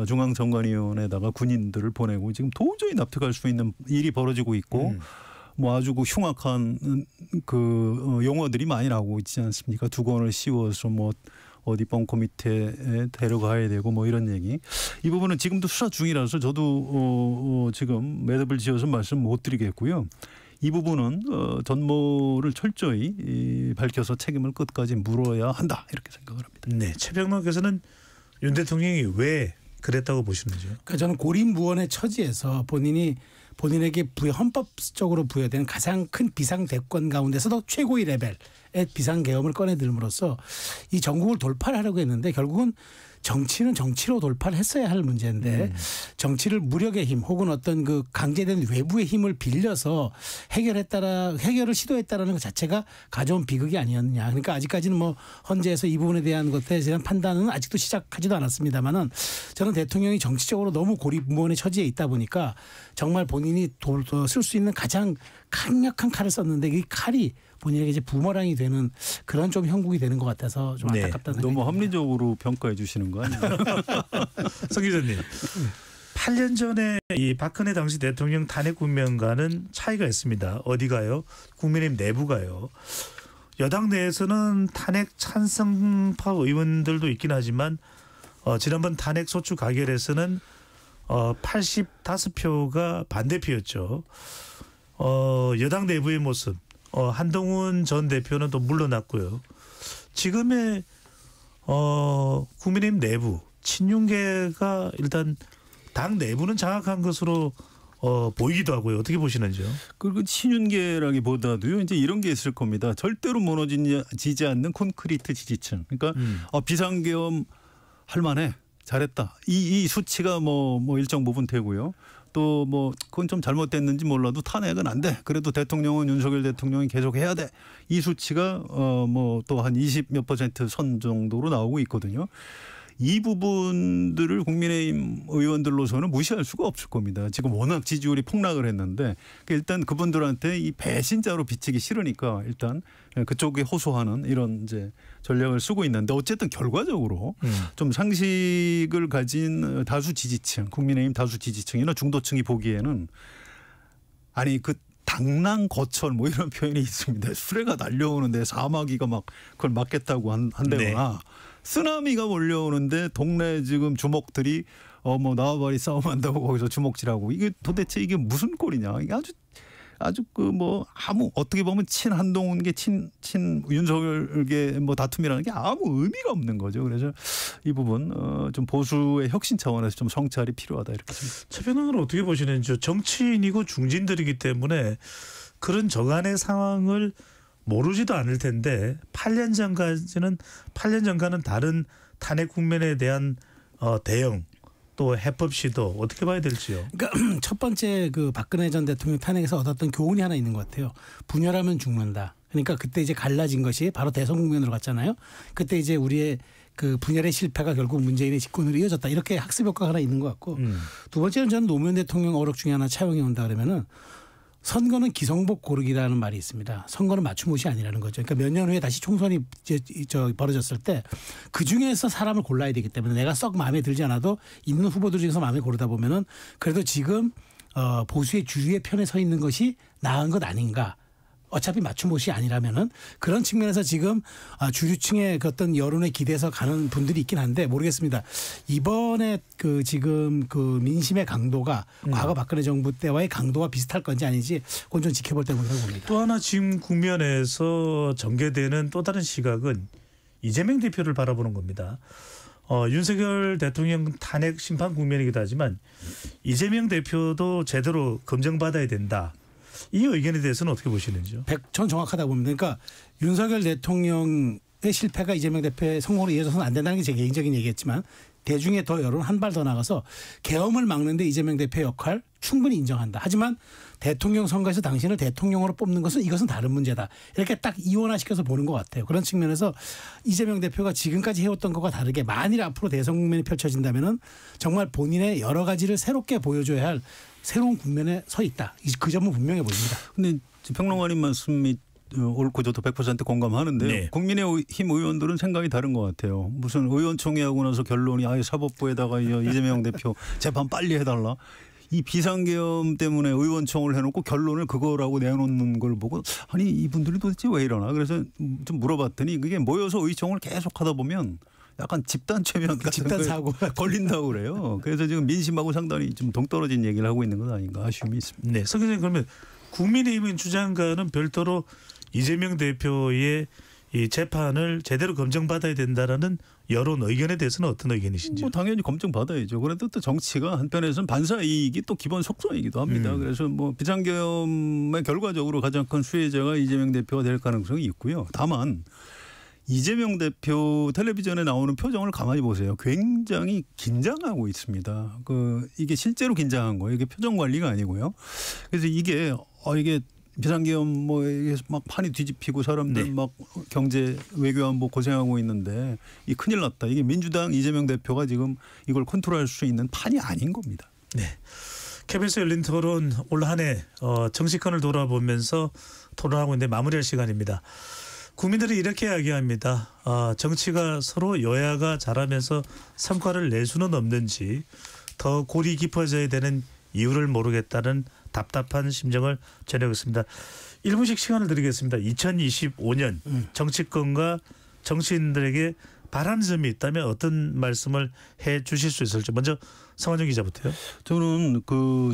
중앙선관위원회에다가 군인들을 보내고 지금 도저히 납득할 수 있는 일이 벌어지고 있고 뭐 아주 그 흉악한 그 용어들이 많이 나오고 있지 않습니까? 두건을 씌워서 뭐 어디 벙커 밑에 데려가야 되고 뭐 이런 얘기. 이 부분은 지금도 수사 중이라서 저도 지금 매듭을 지어서 말씀 못 드리겠고요. 이 부분은 전모를 철저히 밝혀서 책임을 끝까지 물어야 한다 이렇게 생각을 합니다. 네, 최병만께서는 윤 대통령이 왜 그랬다고 보시는지요? 그러니까 저는 고립무원의 처지에서 본인에게 헌법적으로 부여된 가장 큰 비상대권 가운데서도 최고의 레벨의 비상계엄을 꺼내들므로써 이 전국을 돌파를 하려고 했는데 결국은 정치는 정치로 돌파를 했어야 할 문제인데 정치를 무력의 힘 혹은 어떤 그 강제된 외부의 힘을 빌려서 해결을 시도했다라는 것 자체가 가져온 비극이 아니었느냐. 그러니까 아직까지는 뭐 헌재에서 이 부분에 대한 것에 대한 판단은 아직도 시작하지도 않았습니다만은 저는 대통령이 정치적으로 너무 고립무원의 처지에 있다 보니까 정말 본인이 쓸 수 있는 가장 강력한 칼을 썼는데 이 칼이 본인에게 이제 부머랑이 되는 그런 좀 형국이 되는 것 같아서 좀 안타깝다는 생각이 너무 합리적으로 평가해 주시는 거 아니에요? 석 기자님. 8년 전에 이 박근혜 당시 대통령 탄핵 국면과는 차이가 있습니다. 어디가요? 국민의힘 내부가요. 여당 내에서는 탄핵 찬성파 의원들도 있긴 하지만 지난번 탄핵 소추 가결에서는 85표가 반대표였죠. 여당 내부의 모습. 한동훈 전 대표는 또 물러났고요. 지금의 국민의힘 내부 친윤계가 일단 당 내부는 장악한 것으로 보이기도 하고요. 어떻게 보시는지요? 그리고 친윤계라기보다도요. 이제 이런 게 있을 겁니다. 절대로 무너지지 않는 콘크리트 지지층. 그러니까 비상계엄 할 만해. 잘했다. 이 수치가 뭐 일정 부분 되고요. 또 뭐 그건 좀 잘못됐는지 몰라도 탄핵은 안 돼. 그래도 대통령은 윤석열 대통령이 계속 해야 돼. 이 수치가 뭐 또 한 20몇% 선 정도로 나오고 있거든요. 이 부분들을 국민의힘 의원들로서는 무시할 수가 없을 겁니다. 지금 워낙 지지율이 폭락을 했는데 일단 그분들한테 이 배신자로 비치기 싫으니까 일단 그쪽에 호소하는 이런 이제 전략을 쓰고 있는데 어쨌든 결과적으로 좀 상식을 가진 다수 지지층, 국민의힘 다수 지지층이나 중도층이 보기에는 아니 그 당랑 거철 뭐 이런 표현이 있습니다. 수레가 달려오는데 사마귀가 막 그걸 막겠다고 한다거나 네. 쓰나미가 몰려오는데 동네 지금 주먹들이 뭐 나와바리 싸움한다고 거기서 주먹질하고 이게 도대체 이게 무슨 꼴이냐. 이게 아주 그 뭐 아무 어떻게 보면 친 한동훈계 친 윤석열계 뭐 다툼이라는 게 아무 의미가 없는 거죠. 그래서 이 부분 좀 보수의 혁신 차원에서 좀 성찰이 필요하다 이렇게 생각합니다. 최 변호사는 어떻게 보시는지요? 정치인이고 중진들이기 때문에 그런 저간의 상황을 모르지도 않을 텐데 8년 전과는 다른 탄핵 국면에 대한 대응 또 해법 시도 어떻게 봐야 될지요? 그러니까 첫 번째 그 박근혜 전 대통령 탄핵에서 얻었던 교훈이 하나 있는 것 같아요. 분열하면 죽는다. 그러니까 그때 이제 갈라진 것이 바로 대선 국면으로 갔잖아요. 그때 이제 우리의 그 분열의 실패가 결국 문재인의 집권으로 이어졌다. 이렇게 학습 효과가 하나 있는 것 같고 두 번째는 저는 노무현 대통령 어록 중에 하나 차용해 온다 그러면은 선거는 기성복 고르기라는 말이 있습니다. 선거는 맞춤옷이 아니라는 거죠. 그러니까 몇 년 후에 다시 총선이 벌어졌을 때 그중에서 사람을 골라야 되기 때문에 내가 썩 마음에 들지 않아도 있는 후보들 중에서 마음에 고르다 보면은 그래도 지금 보수의 주류의 편에 서 있는 것이 나은 것 아닌가. 어차피 맞춤옷이 아니라면은 그런 측면에서 지금 주류층의 그 어떤 여론에 기대서 가는 분들이 있긴 한데 모르겠습니다. 이번에 그 지금 그 민심의 강도가 과거 박근혜 정부 때와의 강도와 비슷할 건지 아닌지 그건 좀 지켜볼 때문이라고 봅니다. 또 하나 지금 국면에서 전개되는 또 다른 시각은 이재명 대표를 바라보는 겁니다. 윤석열 대통령 탄핵 심판 국면이기도 하지만 이재명 대표도 제대로 검증받아야 된다. 이 의견에 대해서는 어떻게 보시는지요? 전 정확하다고 봅니다. 그러니까 윤석열 대통령의 실패가 이재명 대표의 성공으로 이어져서는 안 된다는 게 제 개인적인 얘기였지만 대중의 더 여론 한 발 더 나가서 계엄을 막는 데 이재명 대표의 역할 충분히 인정한다. 하지만 대통령 선거에서 당신을 대통령으로 뽑는 것은 이것은 다른 문제다. 이렇게 딱 이원화시켜서 보는 것 같아요. 그런 측면에서 이재명 대표가 지금까지 해왔던 것과 다르게 만일 앞으로 대선 국면이 펼쳐진다면은 정말 본인의 여러 가지를 새롭게 보여줘야 할 새로운 국면에 서 있다. 그 점은 분명해 보입니다. 그런데 평론가님 말씀이 옳고 저도 100% 공감하는데요. 네. 국민의힘 의원들은 생각이 다른 것 같아요. 무슨 의원총회하고 나서 결론이 아예 사법부에다가 이재명 대표 재판 빨리 해달라. 이 비상계엄 때문에 의원총을 해놓고 결론을 그거라고 내놓는 걸 보고 아니 이분들이 도대체 왜 이러나. 그래서 좀 물어봤더니 그게 모여서 의총을 계속 하다 보면 약간 집단 최면 같은 집단 사고 걸린다고 그래요. 그래서 지금 민심하고 상당히 좀 동떨어진 얘기를 하고 있는 것 아닌가 아쉬움이 있습니다. 네, 석 기자님 그러면 국민의힘 주장과는 별도로 이재명 대표의 이 재판을 제대로 검증받아야 된다라는 여론 의견에 대해서는 어떤 의견이신지? 뭐 당연히 검증 받아야죠. 그래도 또 정치가 한편에서는 반사 이익이 또 기본 속성이기도 합니다. 그래서 뭐 비상계엄의 결과적으로 가장 큰 수혜자가 이재명 대표가 될 가능성이 있고요. 다만 이재명 대표 텔레비전에 나오는 표정을 가만히 보세요. 굉장히 긴장하고 있습니다. 이게 실제로 긴장한 거예요. 이게 표정 관리가 아니고요. 그래서 이게 비상계엄 뭐 이게 막 판이 뒤집히고 사람들 막 경제 외교안보 고생하고 있는데 이 큰일 났다. 이게 민주당 이재명 대표가 지금 이걸 컨트롤할 수 있는 판이 아닌 겁니다. 네. KBS 열린 토론 올 한 해 정치권을 돌아보면서 토론하고 있는데 마무리할 시간입니다. 국민들이 이렇게 이야기합니다. 정치가 서로 여야가 잘하면서 성과를 낼 수는 없는지 더 골이 깊어져야 되는 이유를 모르겠다는 답답한 심정을 전하고 있습니다. 1분씩 시간을 드리겠습니다. 2025년 정치권과 정치인들에게 바라는 점이 있다면 어떤 말씀을 해 주실 수 있을지 먼저 성환영 기자부터요. 저는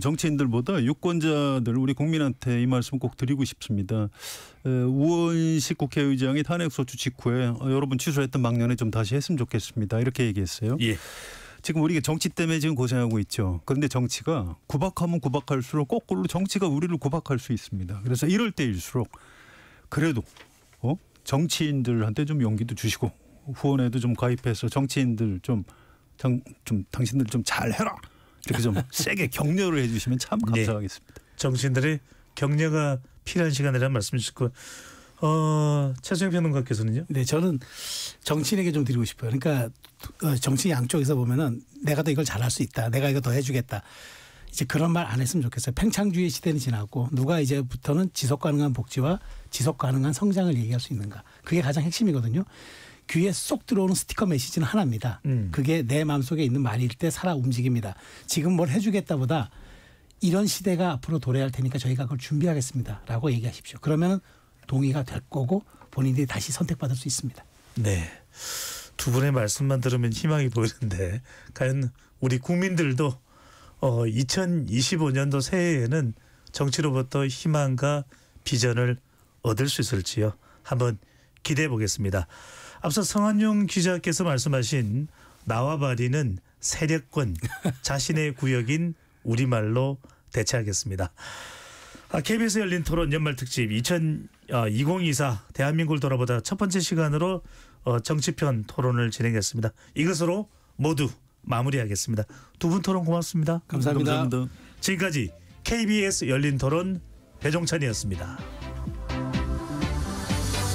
정치인들보다 유권자들 우리 국민한테 이 말씀 꼭 드리고 싶습니다. 우원식 국회의장이 탄핵소추 직후에 여러분 취소했던 망년에 좀 다시 했으면 좋겠습니다. 이렇게 얘기했어요. 예. 지금 우리가 정치 때문에 지금 고생하고 있죠. 그런데 정치가 구박하면 구박할수록 거꾸로 정치가 우리를 구박할 수 있습니다. 그래서 이럴 때일수록 그래도 정치인들한테 좀 용기도 주시고 후원에도 좀 가입해서 정치인들 좀 당신들 좀 잘해라 이렇게 좀 세게 격려를 해주시면 참 감사하겠습니다. 네. 정치인들의 격려가 필요한 시간이라는 말씀 주셨고 최수영 평론가께서는요? 네, 저는 정치인에게 좀 드리고 싶어요. 그러니까 정치 양쪽에서 보면은 내가 더 이걸 잘할 수 있다. 내가 이거 더 해주겠다. 이제 그런 말 안 했으면 좋겠어요. 팽창주의 시대는 지났고 누가 이제부터는 지속 가능한 복지와 지속 가능한 성장을 얘기할 수 있는가. 그게 가장 핵심이거든요. 귀에 쏙 들어오는 스티커 메시지는 하나입니다. 그게 내 마음속에 있는 말일 때 살아 움직입니다. 지금 뭘 해주겠다보다 이런 시대가 앞으로 도래할 테니까 저희가 그걸 준비하겠습니다. 라고 얘기하십시오. 그러면 동의가 될 거고 본인들이 다시 선택받을 수 있습니다. 네. 두 분의 말씀만 들으면 희망이 보이는데 과연 우리 국민들도 2025년도 새해에는 정치로부터 희망과 비전을 얻을 수 있을지요. 한번 기대해 보겠습니다. 앞서 성한용 기자께서 말씀하신 나와바리는 세력권 자신의 구역인 우리말로 대체하겠습니다. KBS 열린 토론 연말특집 2024 대한민국을 돌아보다 첫 번째 시간으로 정치편 토론을 진행했습니다. 이것으로 모두 마무리하겠습니다. 두 분 토론 고맙습니다. 감사합니다. 지금까지 KBS 열린 토론 배종찬이었습니다.